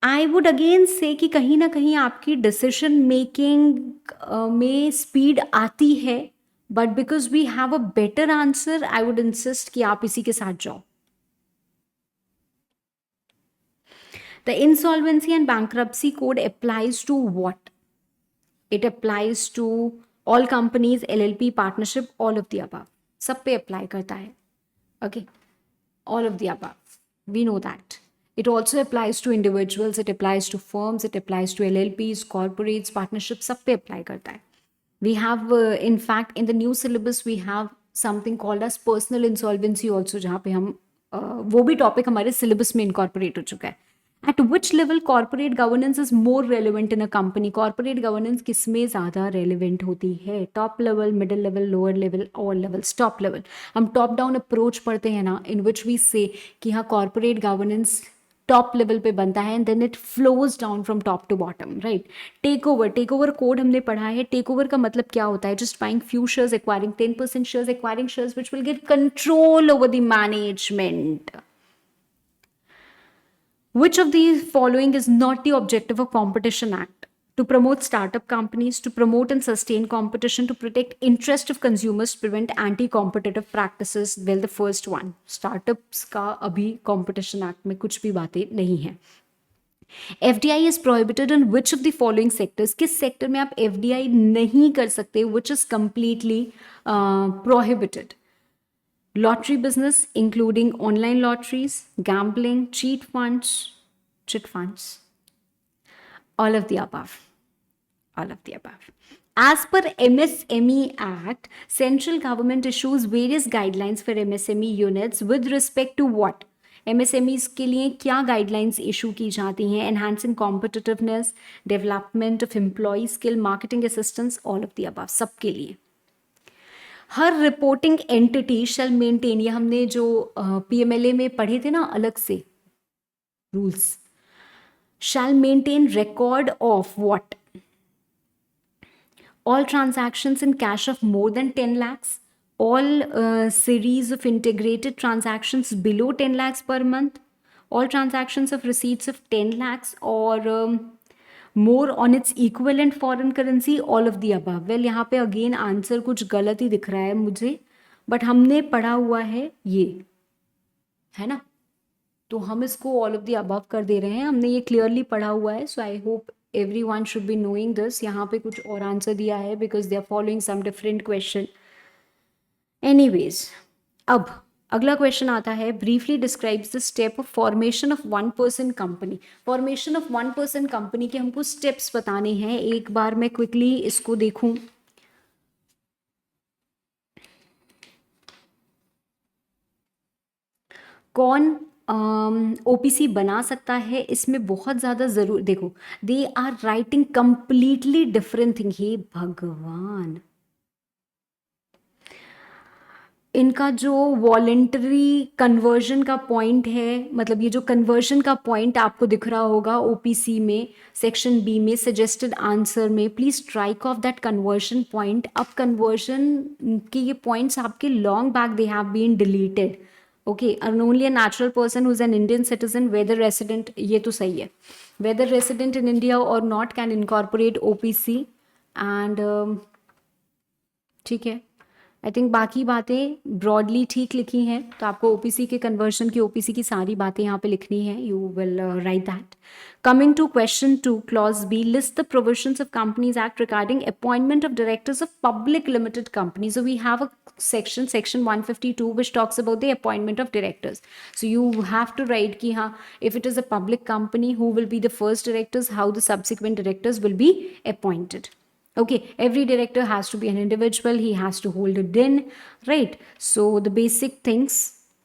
आई वुड अगेन से कि कहीं ना कहीं आपकी डिसीजन मेकिंग में स्पीड आती है, but because we have a better answer, I would insist कि आप इसी के साथ जाओ. The insolvency and bankruptcy code applies to what? It applies to all companies, LLP, partnership, all of the above. सब पे अप्लाई करता है. Okay, all of the above, we know that. It also applies to individuals, it applies to firms, it applies to LLPs, corporates, partnerships, सब पे apply करता है. We have, in fact, in the new syllabus, we have something called as personal insolvency also, जहाँ पे हम वो भी topic हमारे सिलेबस में इनकॉर्पोरेट हो चुका है. At which level corporate governance is more relevant in a company? Corporate governance किस में ज़्यादा relevant होती है? Top level, middle level, lower level, all levels? Top level. हम टॉप डाउन अप्रोच पढ़ते हैं ना, in which we say कि हाँ corporate governance टॉप लेवल पे बनता है and then it flows down from top to bottom, right. Take over code हमने पढ़ा है. टेक ओवर का मतलब क्या होता है? Just buying few shares, acquiring 10% shares, acquiring shares which will get control over the management. Which of these following is not the objective of Competition Act? To promote startup companies, to promote and sustain competition, to protect interest of consumers, to prevent anti-competitive practices. Well, the first one. Startups का अभी Competition Act में कुछ भी बातें नहीं हैं. FDI is prohibited in which of the following sectors? किस sector में आप FDI नहीं कर सकते? Which is completely prohibited. Lottery business, including online lotteries, gambling, chit funds, all of the above. All of the above. As per MSME Act, central government issues various guidelines for MSME units with respect to what? MSMEs के लिए क्या guidelines issue की जाती हैं? Enhancing competitiveness, development of employee skill, marketing assistance, all of the above. सबके लिए. हर reporting entity शैल maintain, ये हमने जो पीएमएलए में पढ़े थे ना अलग से rules, shall maintain record of what? All transactions in cash of more than 10 lakhs, all series of integrated transactions below 10 lakhs per month, all transactions of receipts of 10 lakhs or more on its equivalent foreign currency, all of the above. Well, यहाँ पे again answer कुछ गलत ही दिख रहा है मुझे, but हमने पढ़ा हुआ है ये, है ना, तो हम इसको ऑल ऑफ द अबव कर दे रहे हैं. हमने ये क्लियरली पढ़ा हुआ है. So I hope everyone should be knowing this. यहाँ पे कुछ और आंसर दिया है because they are following some different question. Anyways, अब अगला क्वेश्चन आता है, briefly describes the step of formation of 1% company. Formation of 1% company के हमको स्टेप्स बताने हैं. एक बार मैं क्विकली इसको देखूं. कौन ओपीसी बना सकता है, इसमें बहुत ज़्यादा ज़रूर. देखो, they are writing completely different thing. हे भगवान, इनका जो वॉलेंटरी कन्वर्जन का पॉइंट है, मतलब ये जो कन्वर्जन का पॉइंट आपको दिख रहा होगा ओपीसी में सेक्शन बी में सजेस्टेड आंसर में, please strike off that conversion point. अब कन्वर्जन के ये पॉइंट्स आपके long back they have been deleted. Okay, and only a natural person who is an Indian citizen, whether resident, ये तो सही है, whether resident in India or not can incorporate OPC and ठीक है. I think बाकी बातें broadly ठीक लिखी हैं, तो आपको ओपीसी के कन्वर्जन की, ओपीसी की सारी बातें यहाँ पे लिखनी है. You will write that. Coming to question 2, clause B, list the provisions of companies act regarding appointment of directors of public limited company. So we have a section 152 which talks about the appointment of directors. So you have to write ki हाँ, if it is a public company, who will be the first directors, how the subsequent directors will be appointed. Okay, every director has to be an individual, he has to hold a din, right? So the basic things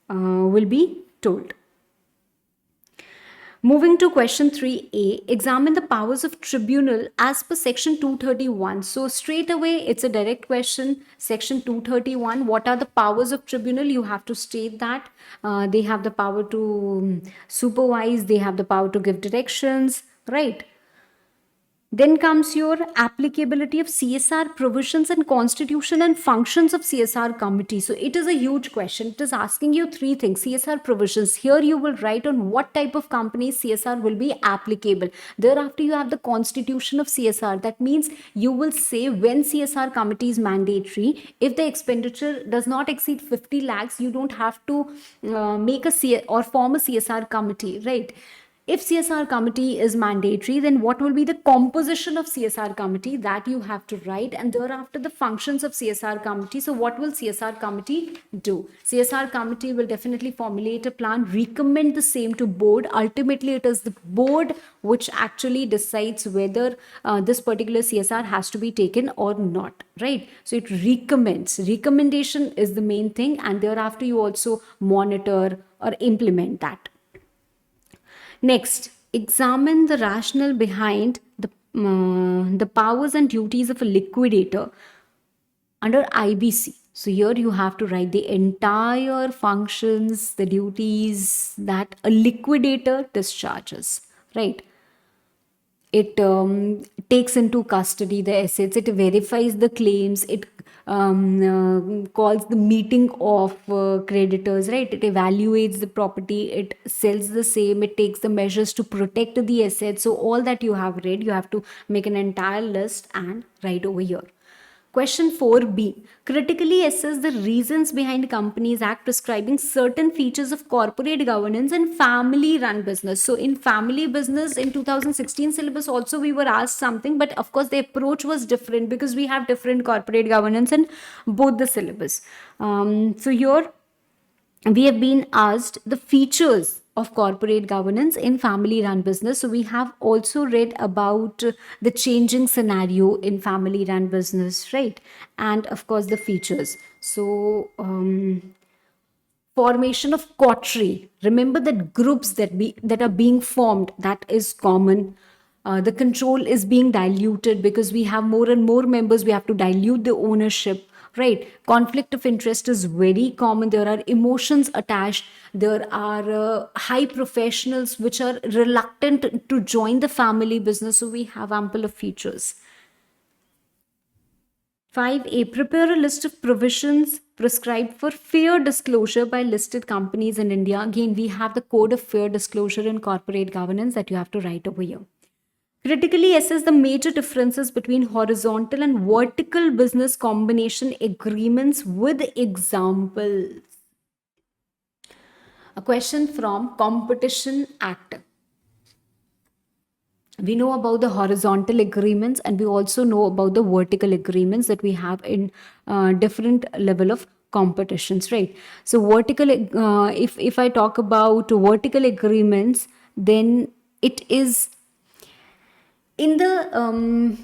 will be told. Moving to question 3a, examine the powers of tribunal as per section 231. So straight away, it's a direct question. Section 231, what are the powers of tribunal? You have to state that they have the power to supervise, they have the power to give directions, right? Then comes your applicability of CSR provisions and constitution and functions of CSR committee. So it is a huge question. It is asking you three things. CSR provisions. Here you will write on what type of companies CSR will be applicable. Thereafter, you have the constitution of CSR. That means you will say when CSR committee is mandatory. If the expenditure does not exceed 50 lakhs, you don't have to make a or form a CSR committee, right? If CSR committee is mandatory, then what will be the composition of CSR committee? That you have to write. And thereafter, the functions of CSR committee. So what will CSR committee do? CSR committee will definitely formulate a plan, recommend the same to board. Ultimately, it is the board which actually decides whether this particular CSR has to be taken or not, right? So it recommends. Recommendation is the main thing. And thereafter, you also monitor or implement that. Next, examine the rationale behind the powers and duties of a liquidator under IBC. So here you have to write the entire functions, the duties that a liquidator discharges, right? It takes into custody the assets, it verifies the claims, it calls the meeting of creditors, right? It evaluates the property, it sells the same, it takes the measures to protect the assets. So all that you have read, you have to make an entire list and write over here. Question 4b. Critically assess the reasons behind Companies Act prescribing certain features of corporate governance and family run business. So, in family business in 2016 syllabus, also we were asked something, but of course, the approach was different because we have different corporate governance in both the syllabus. So, here we have been asked the features of corporate governance in family run business. So we have also read about the changing scenario in family run business, right? And of course the features. So formation of coterie, remember that groups that are being formed, that is common. The control is being diluted because we have more and more members, we have to dilute the ownership, right? Conflict of interest is very common, there are emotions attached, there are high professionals which are reluctant to join the family business, so we have ample of features. 5a. Prepare a list of provisions prescribed for fair disclosure by listed companies in India. Again, we have the Code of Fair Disclosure in Corporate Governance that you have to write over here. Critically assess the major differences between horizontal and vertical business combination agreements with examples. A question from Competition Act. We know about the horizontal agreements and we also know about the vertical agreements that we have in different level of competitions, right? So vertical, if I talk about vertical agreements, then it is in the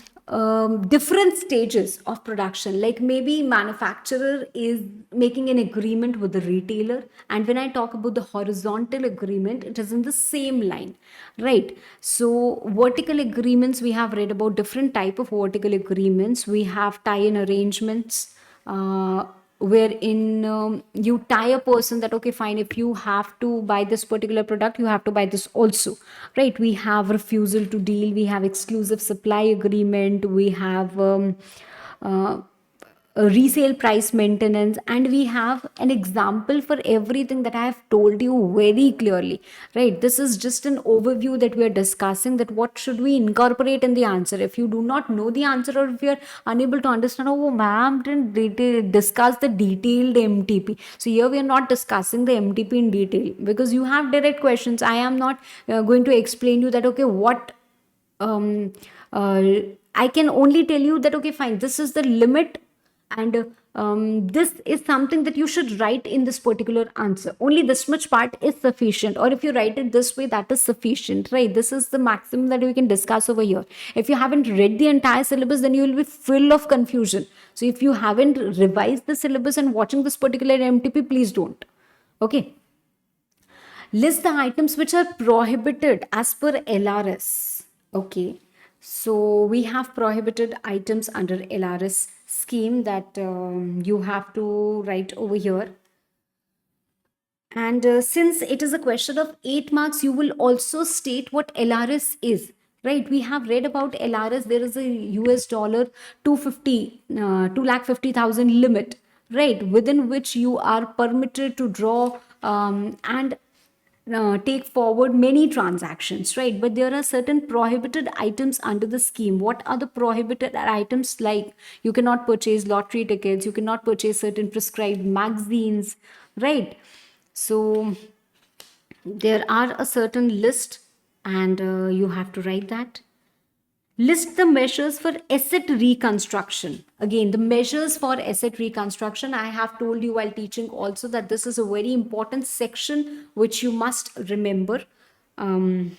different stages of production. Like maybe manufacturer is making an agreement with the retailer, and when I talk about the horizontal agreement, it is in the same line, right? So vertical agreements, we have read about different type of vertical agreements. We have tie-in arrangements, wherein you tie a person that okay fine, if you have to buy this particular product, you have to buy this also, right? We have refusal to deal, we have exclusive supply agreement, we have uh, a resale price maintenance, and we have an example for everything that I have told you very clearly, right? This is just an overview that we are discussing, that what should we incorporate in the answer. If you do not know the answer, or if you are unable to understand, oh ma'am didn't discuss the detailed MTP, so here we are not discussing the MTP in detail because you have direct questions. I am not going to explain you that okay what um, uh, I can only tell you that okay fine, this is the limit, and this is something that you should write in this particular answer. Only this much part is sufficient, or if you write it this way, that is sufficient, right? This is the maximum that we can discuss over here. If you haven't read the entire syllabus, then you will be full of confusion. So if you haven't revised the syllabus and watching this particular MTP, please don't. Okay. List the items which are prohibited as per LRS. Okay. So we have prohibited items under LRS scheme that you have to write over here. And since it is a question of 8 marks, you will also state what LRS is. Right, we have read about LRS. There is a US dollar 250, 2,50,000 limit, right, within which you are permitted to draw and take forward many transactions, right? But there are certain prohibited items under the scheme. What are the prohibited items? Like you cannot purchase lottery tickets, you cannot purchase certain prescribed magazines, right? So there are a certain list, and you have to write that. List the measures for asset reconstruction. Again, the measures for asset reconstruction, I have told you while teaching also that this is a very important section which you must remember. And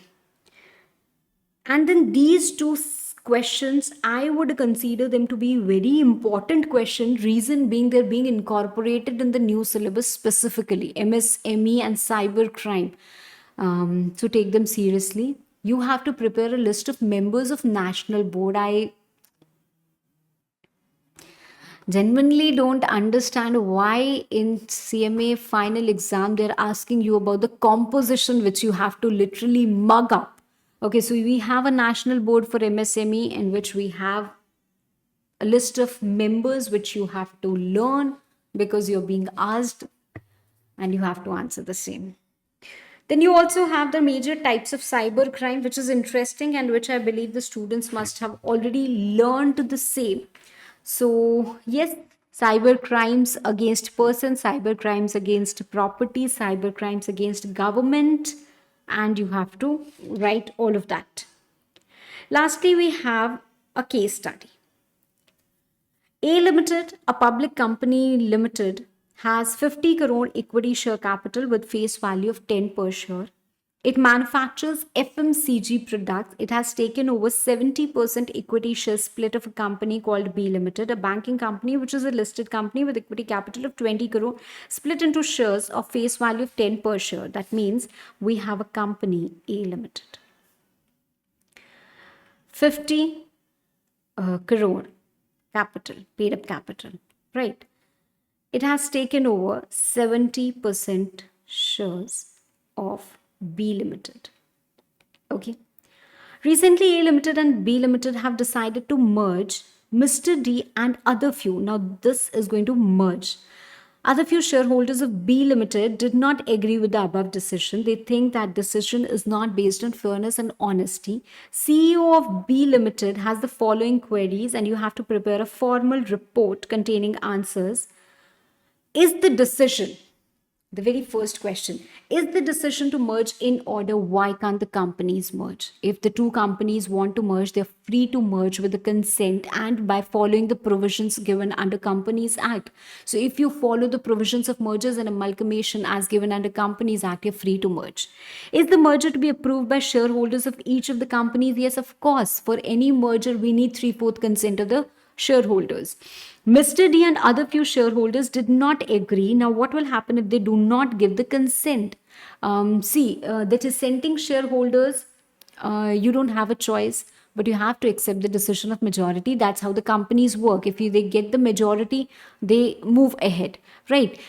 then these two questions, I would consider them to be very important question. Reason being, they're being incorporated in the new syllabus, specifically MSME and cyber crime. So take them seriously. You have to prepare a list of members of national board. Genuinely don't understand why in CMA final exam they're asking you about the composition which you have to literally mug up. Okay, so we have a national board for MSME in which we have a list of members which you have to learn because you're being asked and you have to answer the same. Then you also have the major types of cyber crime, which is interesting and which I believe the students must have already learned the same. So, yes, cyber crimes against persons, cyber crimes against property, cyber crimes against government, and you have to write all of that. Lastly, we have a case study. A Limited, a public company limited, has 50 crore equity share capital with face value of 10 per share. It manufactures FMCG products. It has taken over 70% equity share split of a company called B Limited, a banking company which is a listed company with equity capital of 20 crore split into shares of face value of 10 per share. That means we have a company A Limited. 50 crore capital, paid up capital, right? It has taken over 70% shares of B Limited. Okay. Recently, A Limited and B Limited have decided to merge Mr. D and other few. Now, this is going to merge. Other few shareholders of B Limited did not agree with the above decision. They think that decision is not based on fairness and honesty. CEO of B Limited has the following queries, and you have to prepare a formal report containing answers. Is the decision, the very first question, is the decision to merge in order? Why can't the companies merge? If the two companies want to merge, they're free to merge with the consent and by following the provisions given under Companies Act. So if you follow the provisions of mergers and amalgamation as given under Companies Act, you're free to merge. Is the merger to be approved by shareholders of each of the companies? Yes, of course. For any merger, we need 3/4 consent of the shareholders. Mr. D and other few shareholders did not agree. Now, what will happen if they do not give the consent? The dissenting shareholders, you don't have a choice, but you have to accept the decision of majority. That's how the companies work. If they get the majority, they move ahead, right?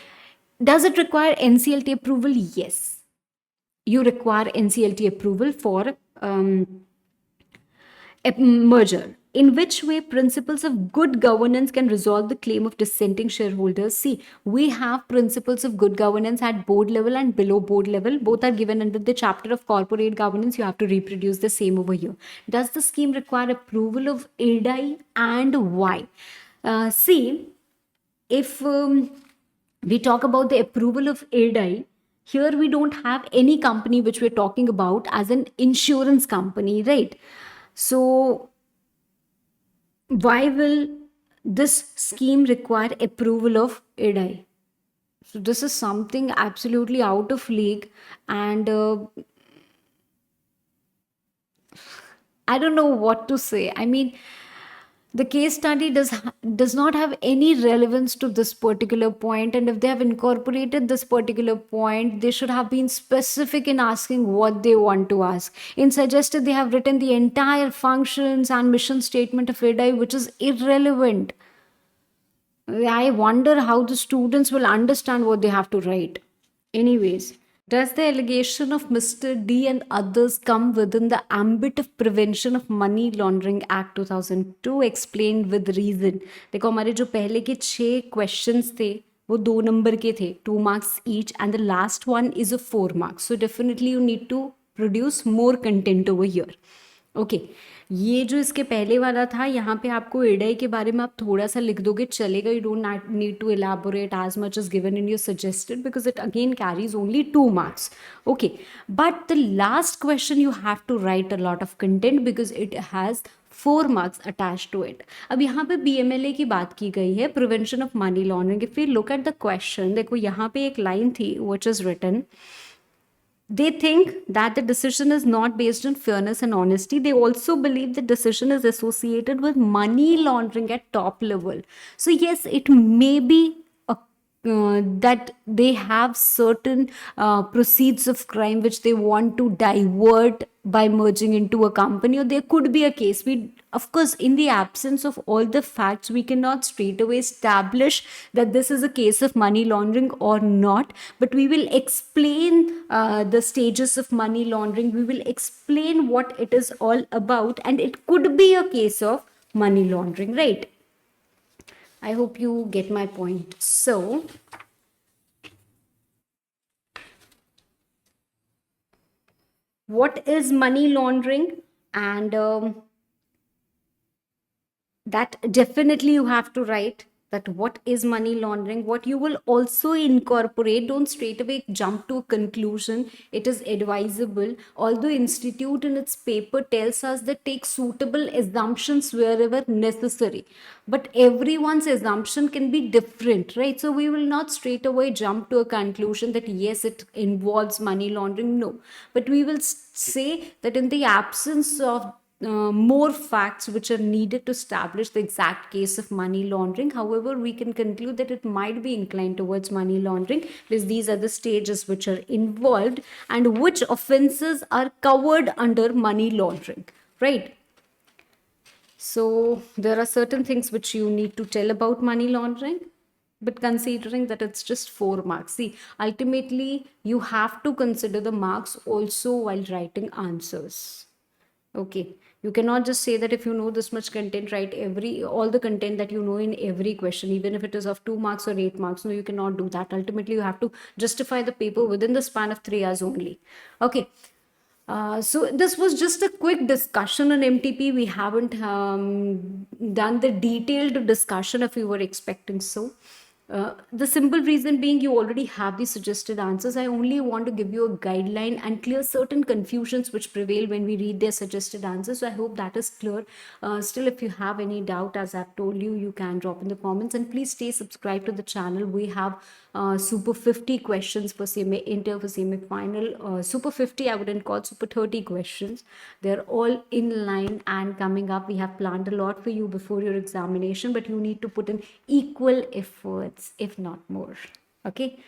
Does it require NCLT approval? Yes. You require NCLT approval for a merger. In which way principles of good governance can resolve the claim of dissenting shareholders? See, we have principles of good governance at board level and below board level. Both are given under the chapter of corporate governance. You have to reproduce the same over here. Does the scheme require approval of IRDAI and why? See, if we talk about the approval of IRDAI, here we don't have any company which we're talking about as an insurance company, right? So, why will this scheme require approval of IRDAI? So, this is something absolutely out of league, and I don't know what to say. I mean, the case study does not have any relevance to this particular point, and if they have incorporated this particular point, they should have been specific in asking what they want to ask. In suggested, they have written the entire functions and mission statement of IRDAI, which is irrelevant. I wonder how the students will understand what they have to write. Anyways, does the allegation of Mr. D and others come within the ambit of Prevention of Money Laundering Act 2002? Explained with reason. देखो हमारे जो पहले के 6 questions थे वो 2 number के थे, 2 marks each, and the last one is of 4 marks. So definitely you need to produce more content over here. Okay ये जो इसके पहले वाला था, यहाँ पे आपको IRDAI के बारे में आप थोड़ा सा लिख दोगे चलेगा. You don't need to elaborate as much as given in your suggested because it again carries only 2 marks. Okay, but the last question you have to write a lot of content because it has 4 marks attached to it. अब यहाँ पे BMLA की बात की गई है, prevention of money laundering. If we look at the question, देखो यहाँ पे एक लाइन थी which is written. They think that the decision is not based on fairness and honesty. They also believe the decision is associated with money laundering at top level. So yes, it may be a that they have certain proceeds of crime which they want to divert by merging into a company, or there could be a case. We, of course, in the absence of all the facts, we cannot straight away establish that this is a case of money laundering or not, but we will explain the stages of money laundering, we will explain what it is all about, and it could be a case of money laundering, right? I hope you get my point. So, what is money laundering? And that definitely you have to write that what is money laundering. What you will also incorporate, don't straight away jump to a conclusion, it is advisable, although institute in its paper tells us that take suitable assumptions wherever necessary, but everyone's assumption can be different, right? So we will not straight away jump to a conclusion that yes, it involves money laundering, no, but we will say that in the absence of more facts which are needed to establish the exact case of money laundering. However, we can conclude that it might be inclined towards money laundering because these are the stages which are involved and which offenses are covered under money laundering, right? So, there are certain things which you need to tell about money laundering. But considering that it's just 4 marks, see, ultimately, you have to consider the marks also while writing answers. Okay, you cannot just say that if you know this much content, write every all the content that you know in every question, even if it is of 2 marks or 8 marks. No, you cannot do that. Ultimately, you have to justify the paper within the span of 3 hours only. Okay. So this was just a quick discussion on MTP. We haven't done the detailed discussion if you were expecting so. The simple reason being you already have the suggested answers. I only want to give you a guideline and clear certain confusions which prevail when we read their suggested answers. So I hope that is clear. Still, if you have any doubt, as I've told you, you can drop in the comments, and please stay subscribed to the channel. We have super 50 questions for CMA Inter, for CMA Final. Super 50, I wouldn't call super 30 questions. They're all in line and coming up. We have planned a lot for you before your examination, but you need to put in equal efforts, if not more. Okay.